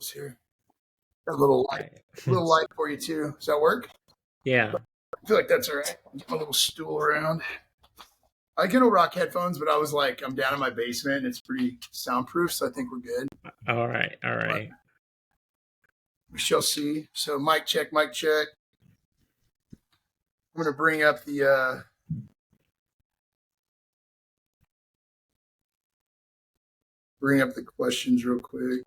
Here. Got a little light for you too. Does that work? Yeah. I feel like that's all right. Get my little stool around. I can rock headphones, but I was like, I'm down in my basement and it's pretty soundproof, so I think we're good. All right. But we shall see. So mic check. I'm gonna bring up the questions real quick.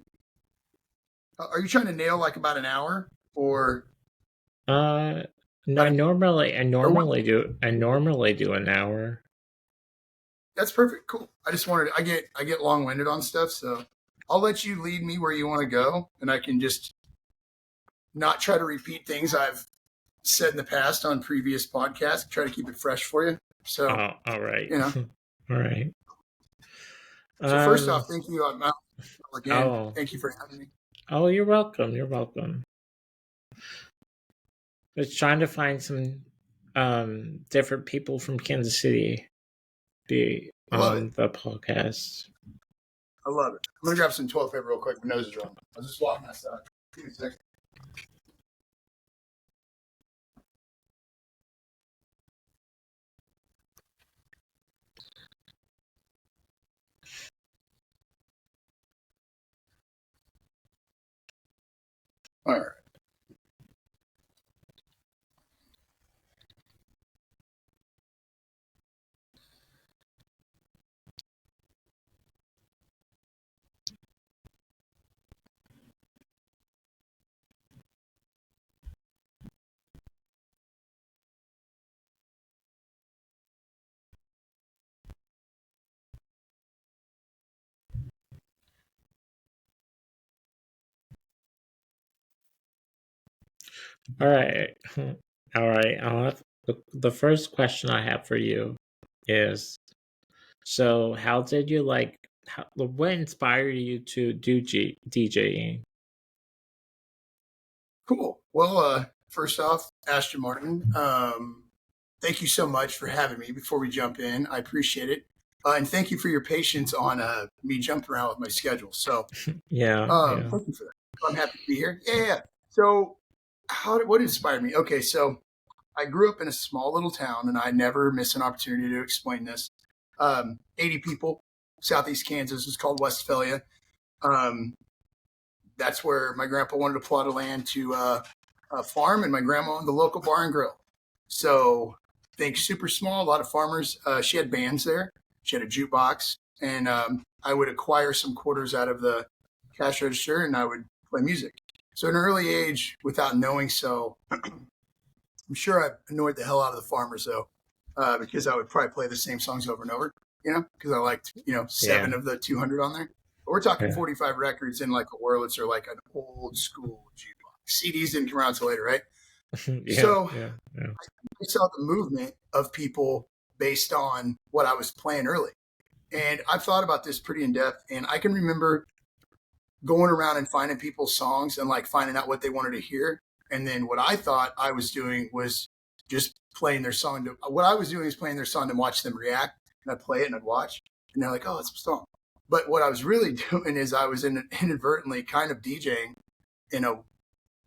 Are you trying to nail like about an hour or? No, I normally do an hour. That's perfect. Cool. I just wanted. I get long winded on stuff, so I'll let you lead me where you want to go, and I can just not try to repeat things I've said in the past on previous podcasts. Try to keep it fresh for you. So, all right. All right. So first off, thank you again. Thank you for having me. Oh, you're welcome. You're welcome. Just trying to find some different people from Kansas City be on the podcast. I love it. I'm gonna grab some toilet paper real quick. My nose is running. I'll just walk outside. Give me a second. All right. All right. The first question I have for you is, so how did you what inspired you to do DJing? Cool. Well, first off, Ashton Martin, thank you so much for having me. Before we jump in, I appreciate it. And thank you for your patience on me jumping around with my schedule. So, Thank you for that. I'm happy to be here. Yeah. So, what inspired me? Okay, so I grew up in a small little town, and I never miss an opportunity to explain this. 80 people, southeast Kansas. It's called Westphalia. That's where my grandpa wanted a plot of land to farm, and my grandma owned the local bar and grill. So, think super small, a lot of farmers. She had bands there. She had a jukebox, and I would acquire some quarters out of the cash register, and I would play music. So, at an early age, without knowing so, I'm sure I annoyed the hell out of the farmers, though, because I would probably play the same songs over and over, because I liked, 7 of the 200 on there. But we're talking 45 records in like a Wurlitz or like an old school jukebox. CDs didn't come around until later, right? I saw the movement of people based on what I was playing early. And I've thought about this pretty in depth, and I can remember going around and finding people's songs and like finding out what they wanted to hear. And then what I thought I was doing was just playing their song. What I was doing is playing their song and watch them react. And I'd play it and I'd watch. And they're like, oh, it's a song. But what I was really doing is I was inadvertently kind of DJing in a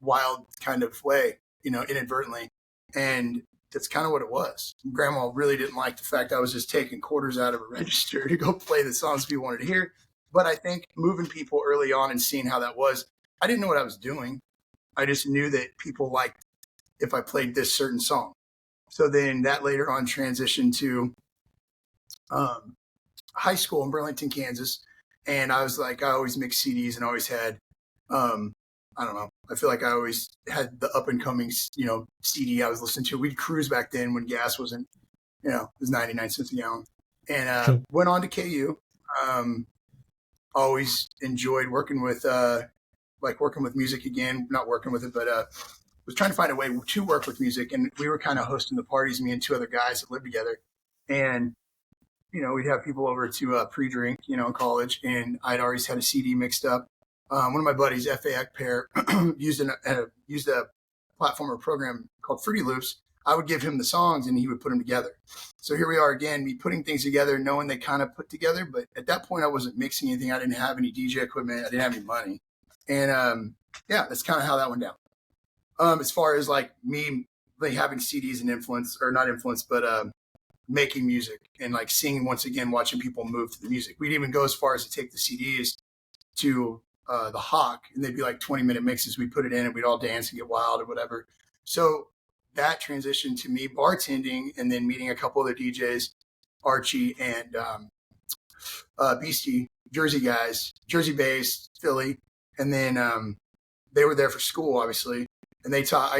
wild kind of way, inadvertently. And that's kind of what it was. Grandma really didn't like the fact I was just taking quarters out of a register to go play the songs people wanted to hear. But I think moving people early on and seeing how that was, I didn't know what I was doing. I just knew that people liked if I played this certain song. So then that later on transitioned to high school in Burlington, Kansas. And I was like, I always mixed CDs and always had, I don't know. I feel like I always had the up and coming, CD I was listening to. We'd cruise back then when gas wasn't, it was 99 cents a gallon. And went on to KU. Always enjoyed working with music again, not working with it, but was trying to find a way to work with music. And we were kind of hosting the parties, me and 2 other guys that lived together. And, we'd have people over to pre-drink, in college. And I'd always had a CD mixed up. One of my buddies, F.A. Ekpair, used a platform or program called Fruity Loops. I would give him the songs and he would put them together. So here we are again, me putting things together, knowing they kind of put together. But at that point, I wasn't mixing anything. I didn't have any DJ equipment. I didn't have any money. And yeah, that's kind of how that went down. As far as like me like having CDs and influence, or not influence, but making music and like singing once again, watching people move to the music. We'd even go as far as to take the CDs to the Hawk, and they'd be like 20-minute mixes. We'd put it in and we'd all dance and get wild or whatever. So that transitioned to me bartending and then meeting a couple other DJs, Archie and Beastie, Jersey guys, Jersey based, Philly. And then they were there for school, obviously. And they taught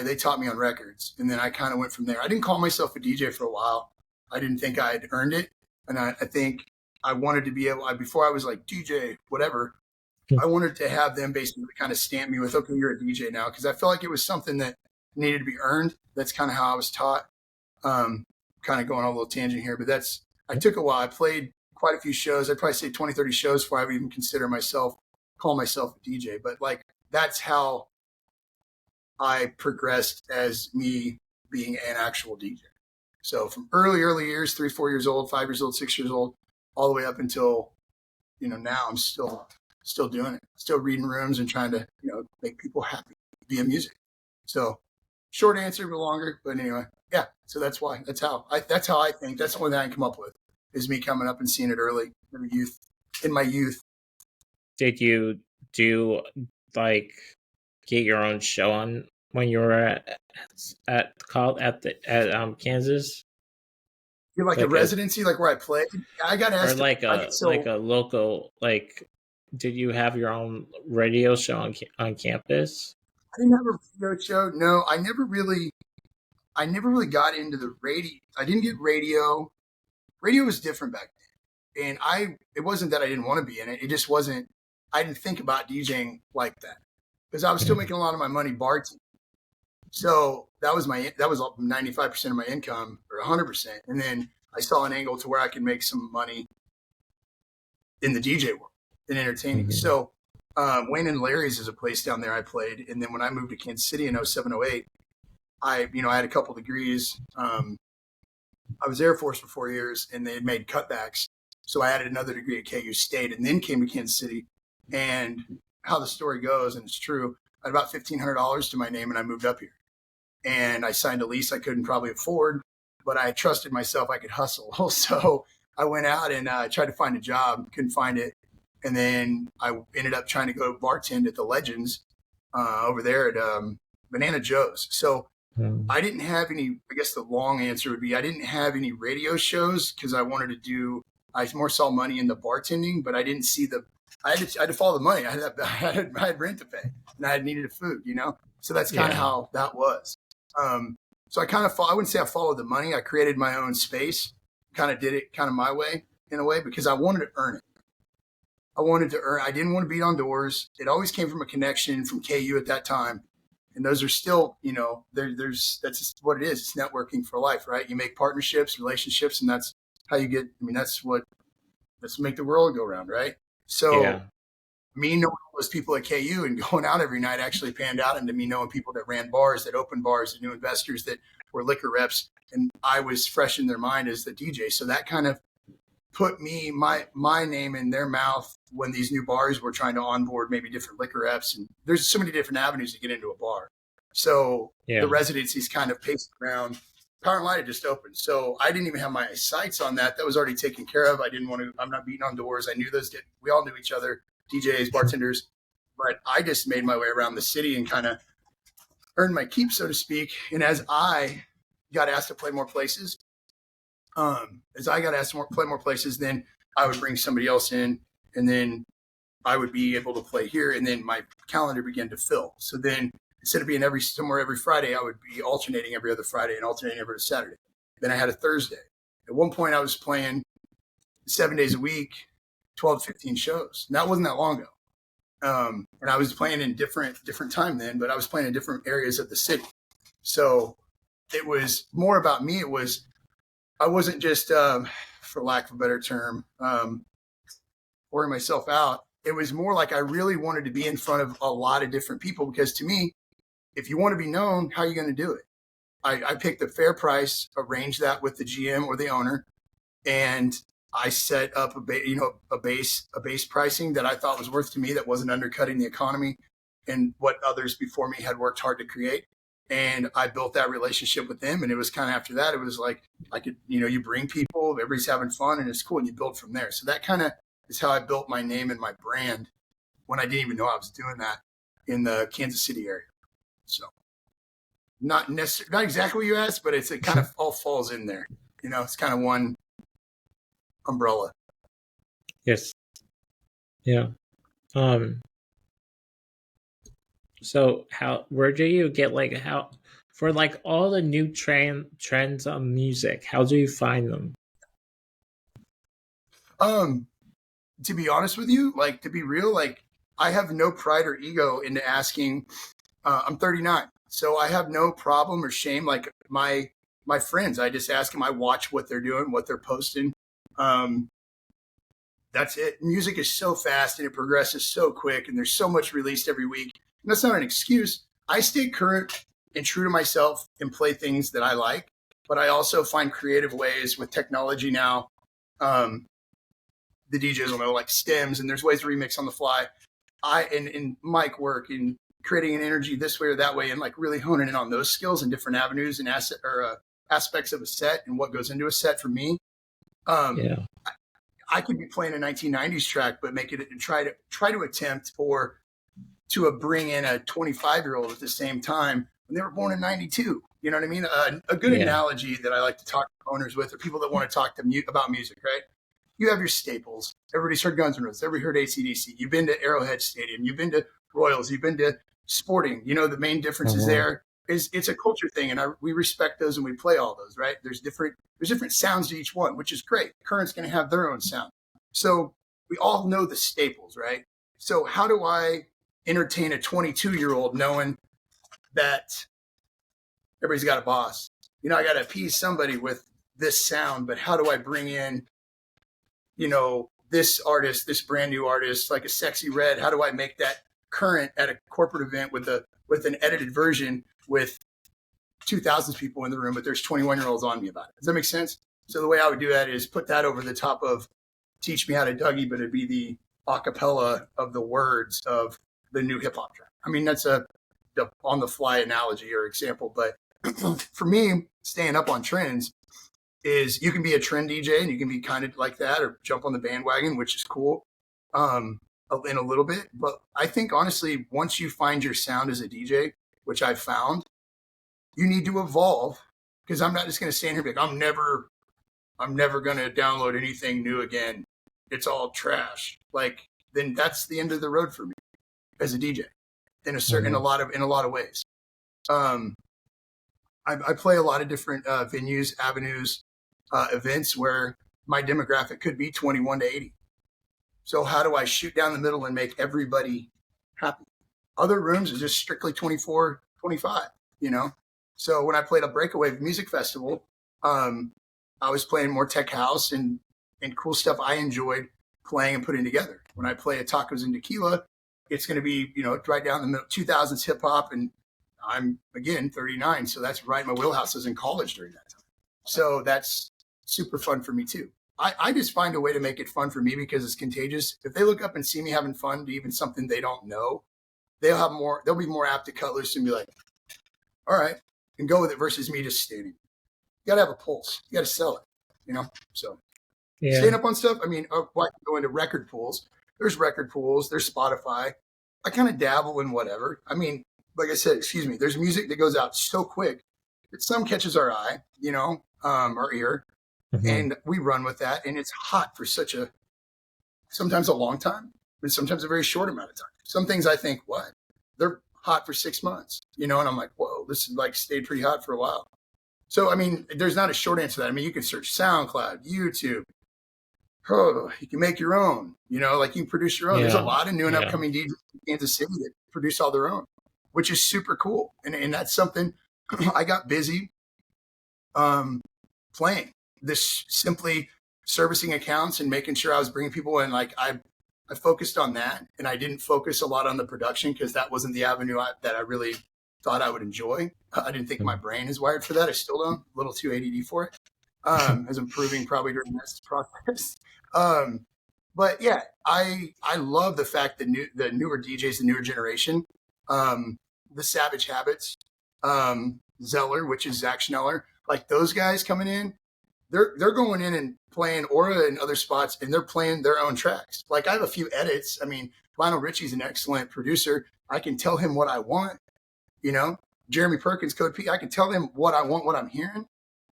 they taught me on records. And then I kind of went from there. I didn't call myself a DJ for a while. I didn't think I had earned it. And I think I wanted to be able, before I was like DJ, whatever, I wanted to have them basically kind of stamp me with, okay, you're a DJ now. Because I felt like it was something that needed to be earned. That's kind of how I was taught. Kind of going on a little tangent here, but I took a while. I played quite a few shows. I'd probably say 20, 30 shows before I would even call myself a DJ. But like, that's how I progressed as me being an actual DJ. So from early years, 3, 4 years old, 5 years old, 6 years old, all the way up until, now I'm still doing it, still reading rooms and trying to, make people happy via music. So short answer, but longer. But anyway, yeah. So that's why. That's how I think. That's the only thing I can come up with is me coming up and seeing it early in my youth. Did you do like get your own show on when you were at Kansas? You're like a residency, like where I played. I got asked, or like a local, like, did you have your own radio show on campus? I didn't have a radio show. No, I never really got into the radio. I didn't get radio. Radio was different back then. And it wasn't that I didn't want to be in it. It just wasn't, I didn't think about DJing like that because I was still making a lot of my money bartending. So that was 95% of my income, or 100%. And then I saw an angle to where I could make some money in the DJ world, in entertaining. Mm-hmm. So Wayne and Larry's is a place down there I played. And then when I moved to Kansas City in 07, 08, I had a couple degrees. I was Air Force for 4 years, and they had made cutbacks. So I added another degree at KU State and then came to Kansas City. And how the story goes, and it's true, I had about $1,500 to my name, and I moved up here. And I signed a lease I couldn't probably afford, but I trusted myself I could hustle. So I went out and tried to find a job, couldn't find it. And then I ended up trying to go bartend at the Legends over there at Banana Joe's. So I didn't have any, I guess the long answer would be I didn't have any radio shows because I more saw money in the bartending, but I didn't see I had to follow the money. I had rent to pay and I needed a food, So that's kind of how that was. So I wouldn't say I followed the money. I created my own space, kind of did it kind of my way in a way because I wanted to earn it. I didn't want to beat on doors. It always came from a connection from KU at that time. And those are still, that's just what it is. It's networking for life, right? You make partnerships, relationships, and that's how you get, that's what make the world go round, right? So me knowing those people at KU and going out every night actually panned out into me knowing people that ran bars, that opened bars, that knew investors, that were liquor reps. And I was fresh in their mind as the DJ. So that kind of put my name in their mouth when these new bars were trying to onboard maybe different liquor reps. And there's so many different avenues to get into a bar. So the residencies kind of paced around. Power and Light had just opened. So I didn't even have my sights on that. That was already taken care of. I'm not beating on doors. I knew we all knew each other, DJs, bartenders, but I just made my way around the city and kind of earned my keep, so to speak. And as I got asked to play more places, then I would bring somebody else in, and then I would be able to play here. And then my calendar began to fill. So then instead of being somewhere every Friday, I would be alternating every other Friday and alternating every other Saturday. Then I had a Thursday. At one point I was playing 7 days a week, 12 to 15 shows. And that wasn't that long ago. And I was playing in different time then, but I was playing in different areas of the city. So it was more about me. I wasn't just, for lack of a better term, pouring myself out. It was more like I really wanted to be in front of a lot of different people, because to me, if you want to be known, how are you going to do it? I picked a fair price, arranged that with the GM or the owner, and I set up a base pricing that I thought was worth to me, that wasn't undercutting the economy and what others before me had worked hard to create. And I built that relationship with them. And it was kind of after that, it was like, I could, you bring people, everybody's having fun and it's cool. And you build from there. So that kind of is how I built my name and my brand when I didn't even know I was doing that in the Kansas City area. So not necessarily, not exactly what you asked, but it kind of all falls in there. It's kind of one umbrella. Yes. Yeah. So where do you get for all the new trends on music, how do you find them? To be honest with you, to be real, I have no pride or ego into asking. I'm 39, so I have no problem or shame. Like my friends, I just ask them. I watch what they're doing, what they're posting. That's it. Music is so fast and it progresses so quick, and there's so much released every week. And that's not an excuse. I stay current and true to myself and play things that I like, but I also find creative ways with technology now. The DJs will know, like stems, and there's ways to remix on the fly. And mic work and creating an energy this way or that way, and really honing in on those skills and different avenues and aspects of a set and what goes into a set for me. Yeah. I could be playing a 1990s track, but make it try to attempt to bring in a 25-year-old at the same time when they were born in 92. You know what I mean? A good analogy that I like to talk to owners with, or people that want to talk to about music, right? You have your staples. Everybody's heard Guns N' Roses. Everybody heard AC/DC. You've been to Arrowhead Stadium. You've been to Royals. You've been to Sporting. The main difference is there is it's a culture thing, and we respect those and we play all those, right? There's different sounds to each one, which is great. Current's going to have their own sound. So we all know the staples, right? So how do I entertain a 22-year-old knowing that everybody's got a boss? I got to appease somebody with this sound, but how do I bring in this artist, this brand new artist, like a Sexy Red? How do I make that current at a corporate event with an edited version with 2,000 people in the room, but there's 21-year-olds on me about it? Does that make sense? So the way I would do that is put that over the top of Teach Me How to Dougie, but it'd be the acapella of the words of the new hip hop track. I mean, that's a on the fly analogy or example, but for me, staying up on trends is you can be a trend DJ and you can be kind of like that or jump on the bandwagon, which is cool in a little bit. But I think honestly, once you find your sound as a DJ, which I've found, you need to evolve, because I'm not just going to stand here and be like, I'm never going to download anything new again. It's all trash. Then that's the end of the road for me as a DJ in a lot of ways. I play a lot of different venues, avenues, events where my demographic could be 21 to 80. So how do I shoot down the middle and make everybody happy? Other rooms are just strictly 24, 25, So when I played a Breakaway Music Festival, I was playing more tech house and cool stuff I enjoyed playing and putting together. When I play a Tacos and Tequila, it's going to be, right down the middle, 2000s hip hop. And I'm, again, 39. So that's right in my wheelhouse. I was in college during that time. So that's super fun for me too. I just find a way to make it fun for me because it's contagious. If they look up and see me having fun to even something they don't know, they'll be more apt to cut loose and be like, all right, and go with it versus me just standing. You got to have a pulse. You got to sell it, So staying up on stuff. I mean, go into record pools. There's record pools. There's Spotify. I kind of dabble in whatever. I mean, like I said, there's music that goes out so quick that some catches our eye, our ear, and we run with that. And it's hot for sometimes a long time, and sometimes a very short amount of time. Some things I think, what? They're hot for 6 months, and I'm like, whoa, this is stayed pretty hot for a while. So, I mean, there's not a short answer to that. I mean, you can search SoundCloud, YouTube. Oh, you can make your own, you can produce your own. Yeah. There's a lot of new and upcoming DJs in Kansas City that produce all their own, which is super cool. And that's something I got busy playing. This simply servicing accounts and making sure I was bringing people in. I focused on that, and I didn't focus a lot on the production because that wasn't the avenue that I really thought I would enjoy. I didn't think my brain is wired for that. I still don't. A little too ADD for it. as I'm proving probably during this process. But yeah, I love the fact that the newer DJs, the newer generation, the Savage Habits, Zeller, which is Zach Schneller, like those guys coming in, they're going in and playing Aura and other spots, and they're playing their own tracks. Like I have a few edits. I mean, Lionel Richie's an excellent producer. I can tell him what I want. You know, Jeremy Perkins, Code P. I can tell them what I want, what I'm hearing.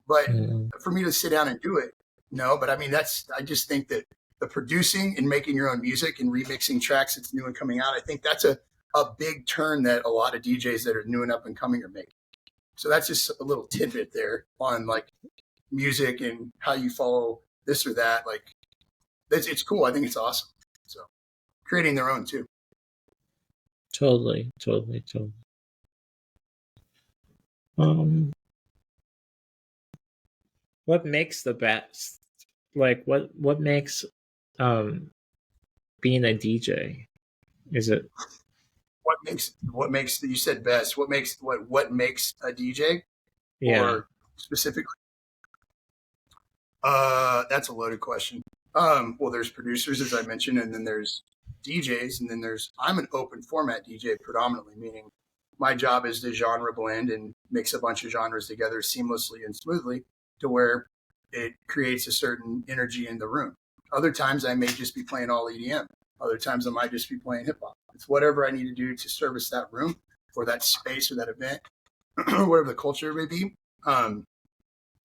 But Mhm. for me to sit down and do it, no. But I mean, I just think that the producing and making your own music and remixing tracks that's new and coming out, I think that's a big turn that a lot of DJs that are new and up and coming are making. So that's just a little tidbit there on like music and how you follow this or that. Like it's cool. I think it's awesome. So creating their own too. Totally. Um, what makes the best? Like, what makes um being a DJ? Is it? What makes you said best? What makes a DJ Yeah. or specifically? That's a loaded question. Well, there's producers, as I mentioned, and then there's DJs, and then I'm an open format DJ predominantly, meaning my job is to genre blend and mix a bunch of genres together seamlessly and smoothly to where it creates a certain energy in the room. Other times I may just be playing all EDM. Other times I might just be playing hip hop. It's whatever I need to do to service that room or that space or that event, or whatever the culture may be.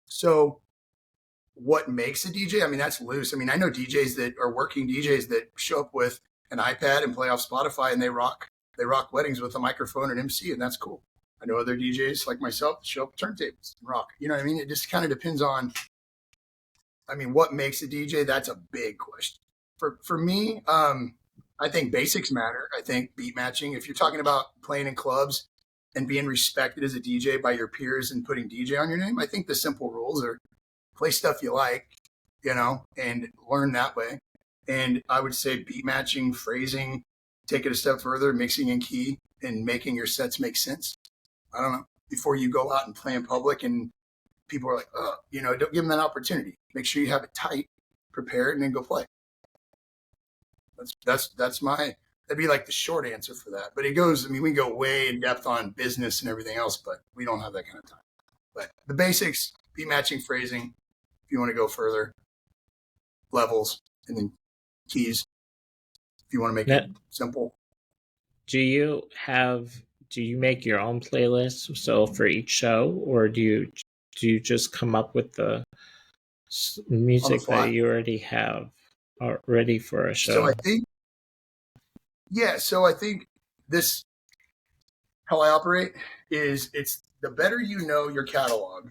So what makes a DJ? I mean, that's loose. I mean, I know DJs that are working DJs that show up with an iPad and play off Spotify and they rock weddings with a microphone and MC, and that's cool. I know other DJs like myself that show up with turntables and rock. You know what I mean? It just kind of depends on, I mean, what makes a DJ? That's a big question. For me, I think basics matter. I think beat matching. If you're talking about playing in clubs and being respected as a DJ by your peers and putting DJ on your name, I think the simple rules are play stuff you like, you know, and learn that way. And I would say beat matching, phrasing, take it a step further, mixing in key and making your sets make sense. I don't know. Before you go out and play in public and people are like, oh, you know, don't give them that opportunity. Make sure you have it tight, prepare it, and then go play. That's my that'd be like the short answer for that. But it goes, I mean, we go way in depth on business and everything else, but we don't have that kind of time. But the basics, beat matching, phrasing, if you want to go further, levels, and then keys if you want to make it simple. Do you make your own playlists so for each show, or do you just come up with the music that you already have ready for a show? So I think this how I operate is it's the better you know your catalog.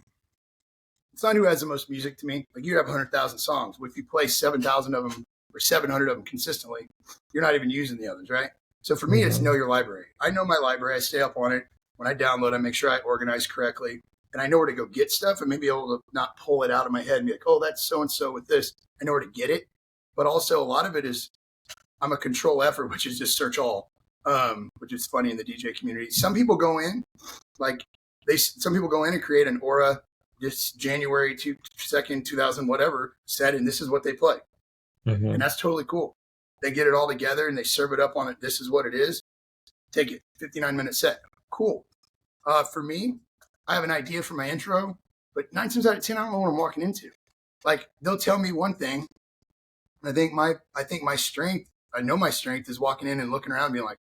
It's not who has the most music to me. Like you have 100,000 songs. But if you play 7,000 of them or 700 of them consistently, you're not even using the others, right? So for me, it's know your library. I know my library. I stay up on it. When I download, I make sure I organize correctly. And I know where to go get stuff and maybe able to not pull it out of my head and be like, oh, that's so-and-so with this. I know where to get it. But also a lot of it is I'm a control effort, which is just search all, which is funny in the DJ community. Some people go in, some people go in and create an Aura this January 2nd, 2000, whatever set, and this is what they play. Mm-hmm. And that's totally cool. They get it all together and they serve it up on it. This is what it is. Take it, 59-minute set. Cool. For me, I have an idea for my intro, but 9 times out of 10, I don't know what I'm walking into. Like they'll tell me one thing. And I think my strength, I know my strength is walking in and looking around and being like,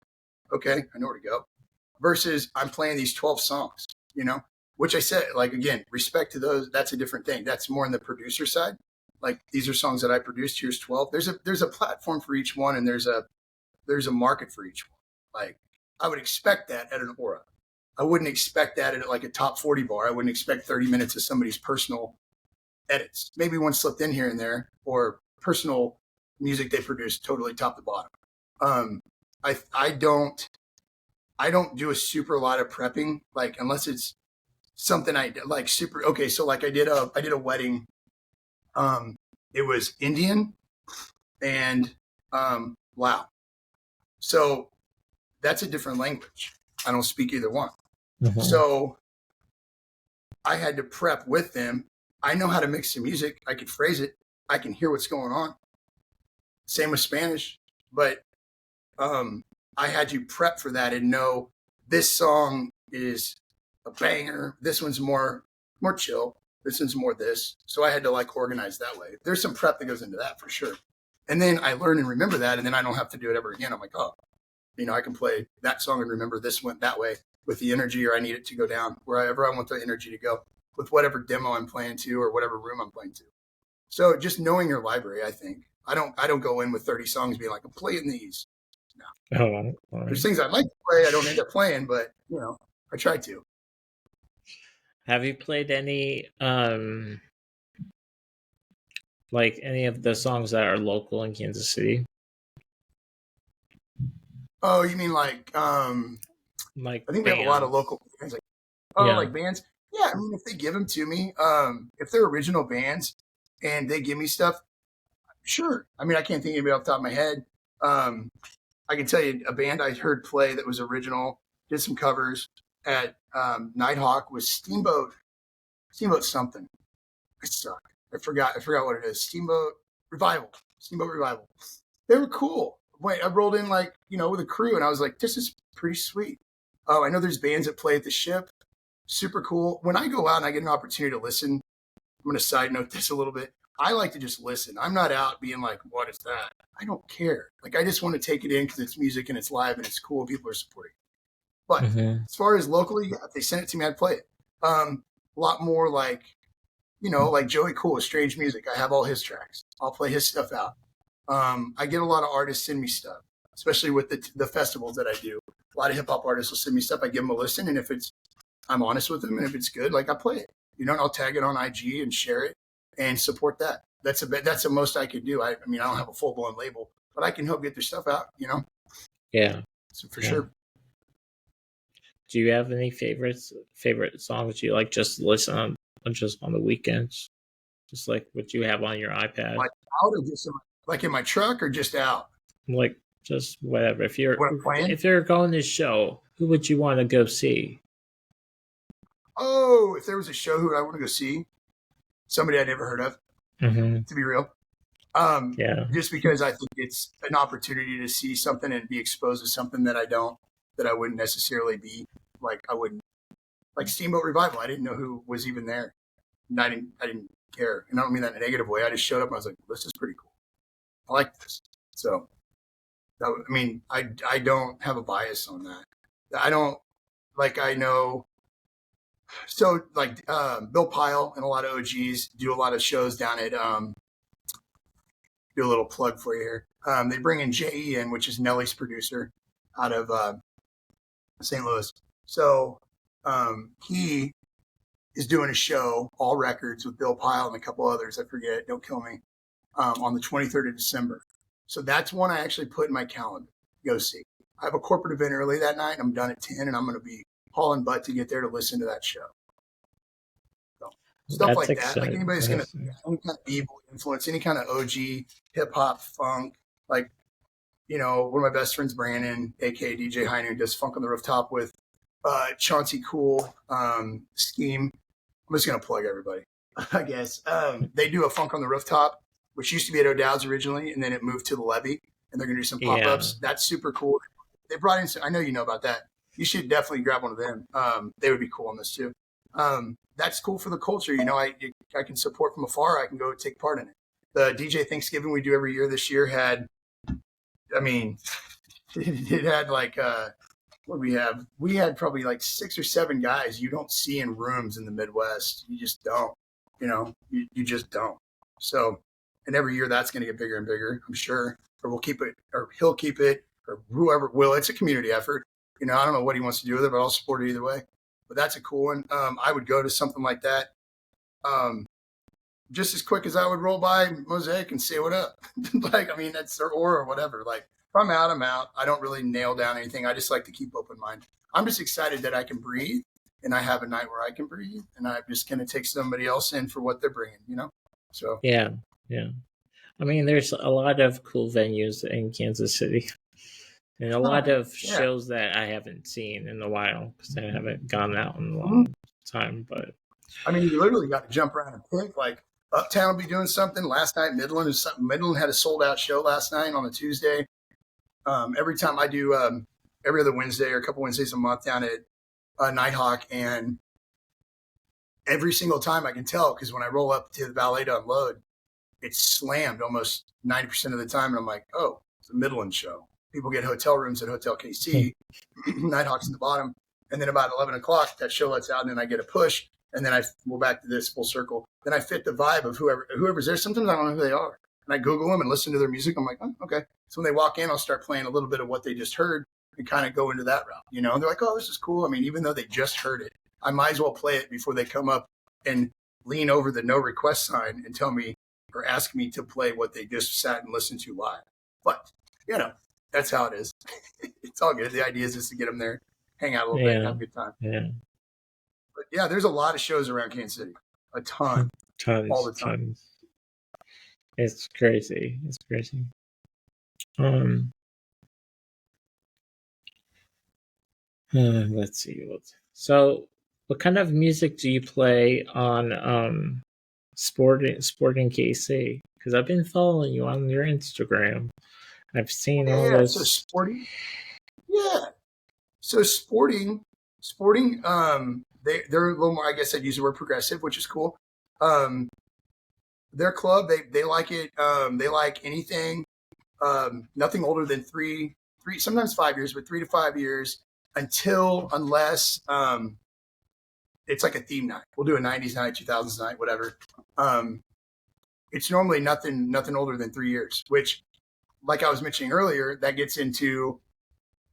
okay, I know where to go. Versus I'm playing these 12 songs, you know, which I said, like, again, respect to those. That's a different thing. That's more on the producer side. Like these are songs that I produced. Here's 12. There's a platform for each one and there's a market for each one. Like I would expect that at an Aura. I wouldn't expect that at like a top 40 bar. I wouldn't expect 30 minutes of somebody's personal edits. Maybe one slipped in here and there or personal music they produced totally top to bottom. I don't do a super lot of prepping, like unless it's something I like super. Okay, so like I did a wedding. It was Indian and Lao. So that's a different language. I don't speak either one. Mm-hmm. So I had to prep with them I know how to mix the music. I can phrase it. I can hear what's going on. Same with Spanish, but um, I had to prep for that and know this song is a banger. This one's more chill. This one's more this. So I had to like organize that way. There's some prep that goes into that for sure. And then I learn and remember that, and then I don't have to do it ever again. I'm like, oh, I can play that song and remember this went that way with the energy, or I need it to go down wherever I want the energy to go with whatever demo I'm playing to or whatever room I'm playing to. So just knowing your library, I think. I don't go in with 30 songs being like, I'm playing these. No. Oh, There's things I'd like to play, I don't end up playing, but I try to. have you played any like any of the songs that are local in Kansas City? Oh, you mean like Like I think we have a lot of local bands. Like bands. Yeah, I mean, if they give them to me, if they're original bands and they give me stuff, sure. I mean, I can't think of anybody off the top of my head. I can tell you a band I heard play that was original, did some covers at Nighthawk was Steamboat something. I suck. I forgot what it is. Steamboat Revival. They were cool. Wait, I rolled in like, with a crew and I was like, this is pretty sweet. Oh, I know there's bands that play at the Ship. Super cool. When I go out and I get an opportunity to listen, I'm going to side note this a little bit. I like to just listen. I'm not out being like, what is that? I don't care. Like, I just want to take it in because it's music and it's live and it's cool and people are supporting. But as far as locally, yeah, if they send it to me, I'd play it. A lot more like, like Joey Cool with Strange Music. I have all his tracks. I'll play his stuff out. I get a lot of artists send me stuff, especially with the festivals that I do. A lot of hip hop artists will send me stuff. I give them a listen, and if I'm honest with them, and if it's good, like I play it. And I'll tag it on IG and share it and support that. That's the most I could do. I mean, I don't have a full blown label, but I can help get their stuff out. Yeah. So for sure. Do you have any favorite songs you like just listen on just on the weekends? Just like what you have on your iPad? Like out or just like in my truck or just out? Like just whatever. If you're going to a show, who would you want to go see? Oh, if there was a show, who would I want to go see? Somebody I'd never heard of. To be real. Just because I think it's an opportunity to see something and be exposed to something that I wouldn't necessarily be like. I wouldn't like Steamboat Revival. I didn't know who was even there. And I didn't care. And I don't mean that in a negative way. I just showed up and I was like, this is pretty cool. I like this. So, I don't have a bias on that. I don't like, I know. So like Bill Pyle and a lot of OGs do a lot of shows down at do a little plug for you here. They bring in J.E. in, which is Nelly's producer out of St. Louis. So he is doing a show, All Records, with Bill Pyle and a couple others. I forget, don't kill me, on the 23rd of December. So that's one I actually put in my calendar. Go see. I have a corporate event early that night. And I'm done at 10, and I'm going to be hauling butt to get there to listen to that show. So, stuff That's like exciting. that. Like anybody's going to any kind of evil influence, any kind of OG hip hop funk. Like, one of my best friends, Brandon, aka DJ Heinu, does Funk on the Rooftop with Chauncey Cool, Scheme. I'm just going to plug everybody, I guess. They do a Funk on the Rooftop, which used to be at O'Dowd's originally, and then it moved to the Levee, and they're going to do some pop-ups. Yeah. That's super cool. They brought in some, I know you know about that. You should definitely grab one of them. They would be cool on this too. That's cool for the culture. I can support from afar. I can go take part in it. The DJ Thanksgiving we do every year this year had, it had like, what do we have? We had probably like 6 or 7 guys you don't see in rooms in the Midwest. You just don't, you just don't. So, and every year that's going to get bigger and bigger, I'm sure, or we'll keep it, or he'll keep it, or whoever will. It's a community effort. I don't know what he wants to do with it, but I'll support it either way. But that's a cool one. I would go to something like that just as quick as I would roll by Mosaic and say what up. That's or whatever. Like, if I'm out, I'm out. I don't really nail down anything. I just like to keep open mind. I'm just excited that I can breathe, and I have a night where I can breathe, and I'm just going to take somebody else in for what they're bringing, So yeah. There's a lot of cool venues in Kansas City. And a lot of shows that I haven't seen in a while because I haven't gone out in a long time. But I mean, you literally got to jump around and pick. Like Uptown will be doing something last night. Midland is something. Midland had a sold out show last night on a Tuesday. Every time I do every other Wednesday or a couple Wednesdays a month down at Nighthawk, and every single time I can tell because when I roll up to the valet to unload, it's slammed almost 90% of the time, and I'm like, oh, it's a Midland show. People get hotel rooms at Hotel KC. Nighthawk's in the bottom, and then about 11 o'clock, that show lets out, and then I get a push, and then we're back to this full circle. Then I fit the vibe of whoever's there. Sometimes I don't know who they are, and I Google them and listen to their music. I'm like, oh, okay. So when they walk in, I'll start playing a little bit of what they just heard and kind of go into that route, you know. And they're like, oh, this is cool. I mean, even though they just heard it, I might as well play it before they come up and lean over the no request sign and tell me or ask me to play what they just sat and listened to live. But, you know, that's how it is. It's all good. The idea is just to get them there, hang out a little bit, and have a good time. Yeah. But yeah, there's a lot of shows around Kansas City. A ton. Tons. All the time. Tons. It's crazy. It's crazy. Let's see. So, what kind of music do you play on Sporting KC? Because I've been following you on your Instagram. I've seen all those. So Sporting. Yeah. So Sporting. They're a little more. I guess I'd use the word progressive, which is cool. Their club, they like it. They like anything. Nothing older than three, sometimes 5 years, but 3 to 5 years unless it's like a theme night. We'll do a 90s night, 2000s night, whatever. It's normally nothing older than 3 years, which, like I was mentioning earlier, that gets into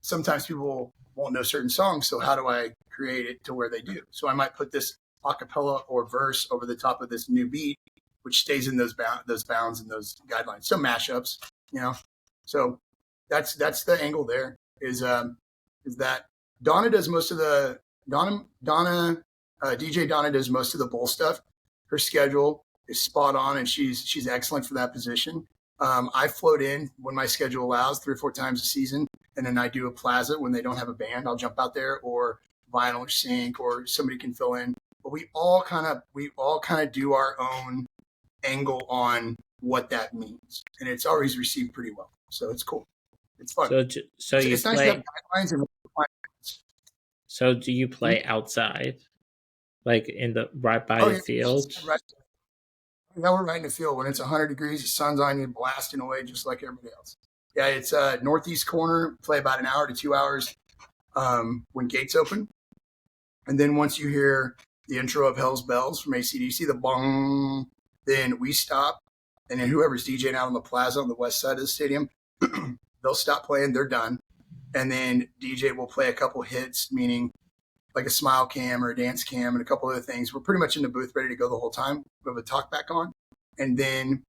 sometimes people won't know certain songs. So how do I create it to where they do? So I might put this acapella or verse over the top of this new beat, which stays in those bounds and those guidelines. So mashups, you know. So that's the angle there. Is that Donna does most of the DJ Donna does most of the bowl stuff. Her schedule is spot on, and she's excellent for that position. I float in when my schedule allows 3 or 4 times a season, and then I do a plaza when they don't have a band. I'll jump out there, or vinyl or sync, or somebody can fill in. But we all kind of do our own angle on what that means, and it's always received pretty well. So it's cool. It's fun. So you it's play. Nice to have guidelines and so do you play outside, like in the right by the field? Right. Yeah, we're right in the field. When it's 100 degrees, the sun's on you, blasting away just like everybody else. Yeah, it's northeast corner. Play about an hour to 2 hours when gates open, and then once you hear the intro of Hell's Bells from AC/DC, the bong, then we stop, and then whoever's DJing out on the plaza on the west side of the stadium, they'll stop playing. They're done, and then DJ will play a couple hits, meaning like a smile cam or a dance cam and a couple other things. We're pretty much in the booth ready to go the whole time. We have a talk back on, and then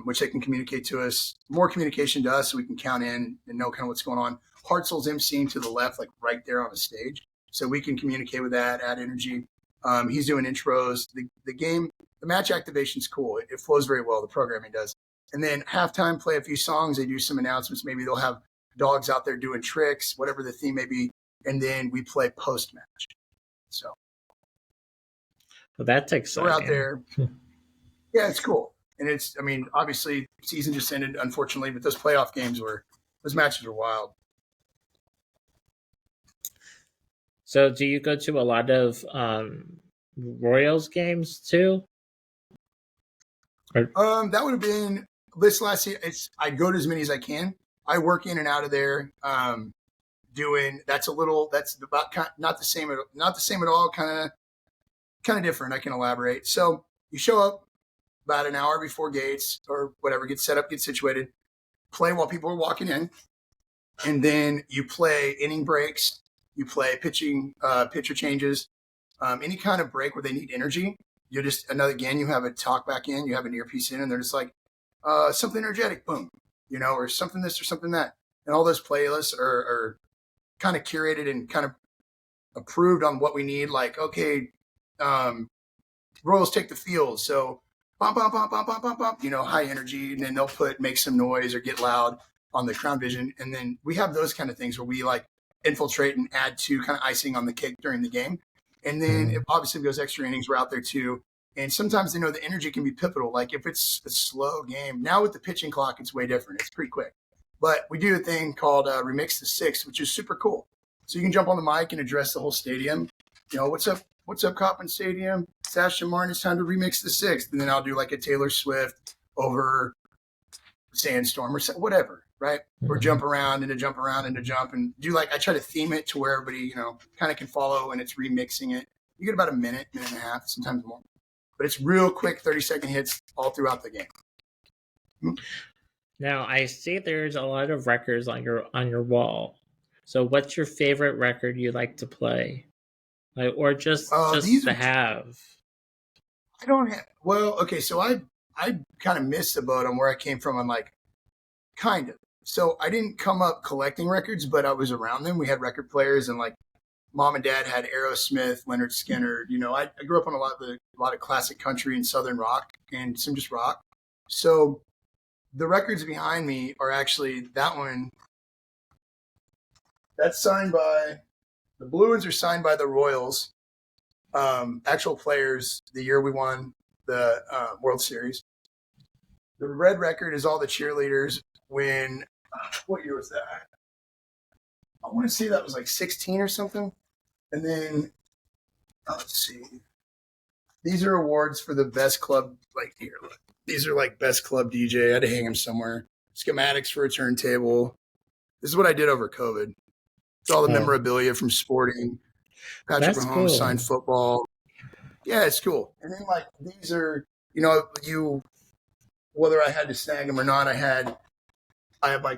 which they can communicate to us, more communication to us so we can count in and know kind of what's going on. Hartzell's emceeing to the left, like right there on the stage. So we can communicate with that, add energy. He's doing intros. The match activation's cool. It flows very well. The programming does. And then halftime, play a few songs. They do some announcements. Maybe they'll have dogs out there doing tricks, whatever the theme may be. And then we play post-match. So. Well, that's exciting. We're out there. Yeah, it's cool. And obviously, season just ended, unfortunately, but those playoff games those matches were wild. So do you go to a lot of Royals games too? That would have been this last year. I go to as many as I can. I work in and out of there. That's about not the same at all. Kind of different. I can elaborate. So you show up about an hour before gates or whatever, get set up, get situated, play while people are walking in, and then you play inning breaks. You play pitcher changes, any kind of break where they need energy. You have a talk back in, you have an earpiece in, and they're just like, something energetic, boom, or something this or something that. And all those playlists are kind of curated and kind of approved on what we need. Like, okay, Royals take the field. So, bump, bump, bump, bump, bump, bump, bump, high energy. And then they'll make some noise or get loud on the Crown Vision. And then we have those kind of things where we like infiltrate and add to kind of icing on the cake during the game. And then obviously if it goes extra innings, we're out there too. And sometimes, the energy can be pivotal. Like if it's a slow game, now with the pitching clock, it's way different. It's pretty quick. But we do a thing called Remix the Sixth, which is super cool. So you can jump on the mic and address the whole stadium. What's up? What's up, Coppin Stadium? It's Ashton Martin. It's time to remix the sixth. And then I'll do like a Taylor Swift over Sandstorm or whatever, right? Or jump around and jump and do I try to theme it to where everybody, kind of can follow, and it's remixing it. You get about a minute and a half, sometimes more. But it's real quick, 30-second hits all throughout the game. Now, I see there's a lot of records on your wall. So what's your favorite record you like to play? Or just to have? I don't have. Well, okay, so I kind of missed the boat on where I came from. I'm like, kind of. So I didn't come up collecting records, but I was around them. We had record players, and mom and dad had Aerosmith, Leonard Skinner. I grew up on a lot of classic country and southern rock and some just rock. So the records behind me are actually that one. That's signed by the blue ones are signed by the Royals, actual players. The year we won the World Series. The red record is all the cheerleaders. What year was that? I want to say that was 16 or something. And then let's see. These are awards for the best club. Here, look. These are best club DJ. I had to hang them somewhere. Schematics for a turntable. This is what I did over COVID. It's all the memorabilia from sporting. Patrick Mahomes signed football. Yeah, it's cool. And then these are, whether I had to snag them or not, I have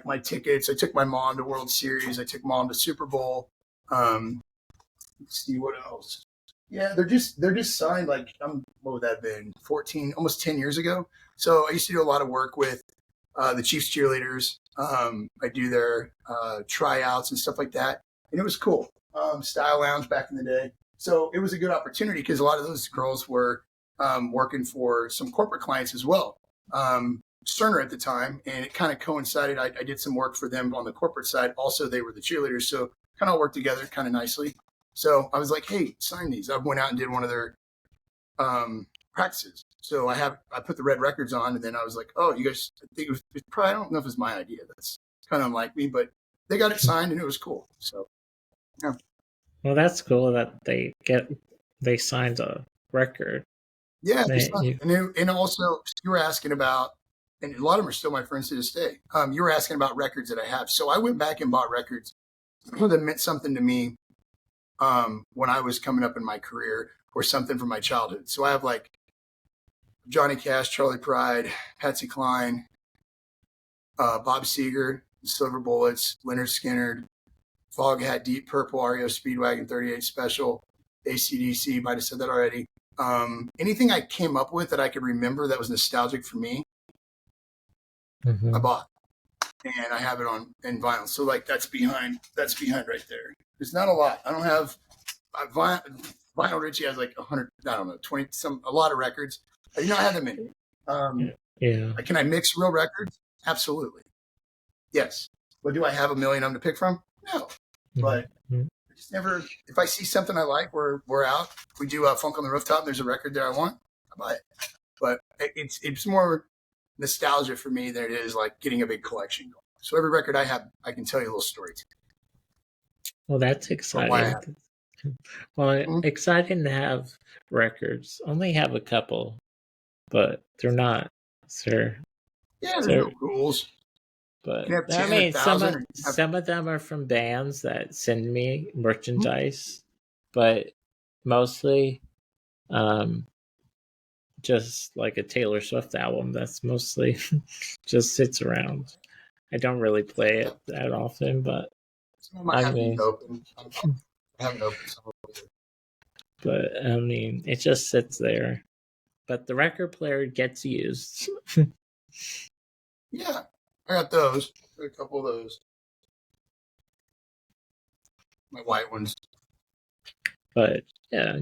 my tickets. I took my mom to World Series. I took mom to Super Bowl. Let's see what else. Yeah, they're just signed what would that have been? 14, almost 10 years ago. So I used to do a lot of work with the Chiefs cheerleaders. I do their tryouts and stuff like that. And it was cool. Style Lounge back in the day. So it was a good opportunity because a lot of those girls were working for some corporate clients as well. Cerner at the time, and it kind of coincided. I did some work for them on the corporate side. Also, they were the cheerleaders, so kind of worked together kind of nicely. So I was like, hey, sign these. I went out and did one of their practices. So I put the red records on, and then I was like, oh, you guys, I think it was probably, I don't know if it's my idea. That's kind of unlike me, but they got it signed, and it was cool. So, yeah. Well, that's cool that they signed a record. Yeah, and also you were asking about, and a lot of them are still my friends to this day. You were asking about records that I have. So I went back and bought records that meant something to me when I was coming up in my career, or something from my childhood. So I have Johnny Cash, Charlie Pride, Patsy Cline, Bob Seger, Silver Bullets, Leonard Skinner, Foghat, Deep Purple, REO Speedwagon, 38 Special, AC/DC, might have said that already. Anything I came up with that I could remember that was nostalgic for me, I bought, and I have it in vinyl. So that's behind right there. There's not a lot. I don't have vinyl. Richie has 100, I don't know, 20 a lot of records. I do not have that many. Yeah. Can I mix real records? Absolutely. Yes. But do I have a million of them to pick from? No. But I just never. If I see something I like, we're out. We do Funk on the Rooftop. And there's a record there I want. I buy it. But it's more nostalgia for me than it is getting a big collection going. So every record I have, I can tell you a little story to. Well, that's exciting. Well, exciting to have records. Only have a couple, but they're not. Sir. Yeah, there's no rules. But I mean, some of them are from bands that send me merchandise, but mostly, just a Taylor Swift album that's mostly just sits around. I don't really play it that often, but I mean, but I mean, it just sits there. But the record player gets used. Yeah, I got those. A couple of those. My white ones. But yeah,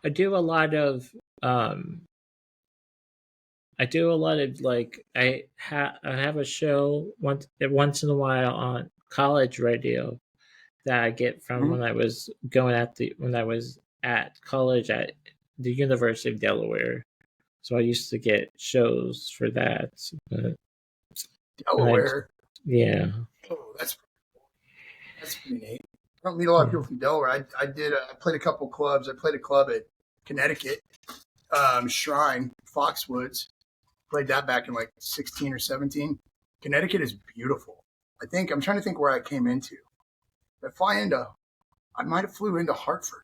I do a lot of I have a show once in a while on college radio that I get from when I was at college at the University of Delaware. So I used to get shows for that. But, Delaware. Yeah. Oh, that's pretty neat. I don't meet a lot of people from Delaware. I did. I played a couple clubs. I played a club at Connecticut, Shrine, Foxwoods. Played that back in like 16 or 17. Connecticut is beautiful. I'm trying to think where I came into. I might have flew into Hartford.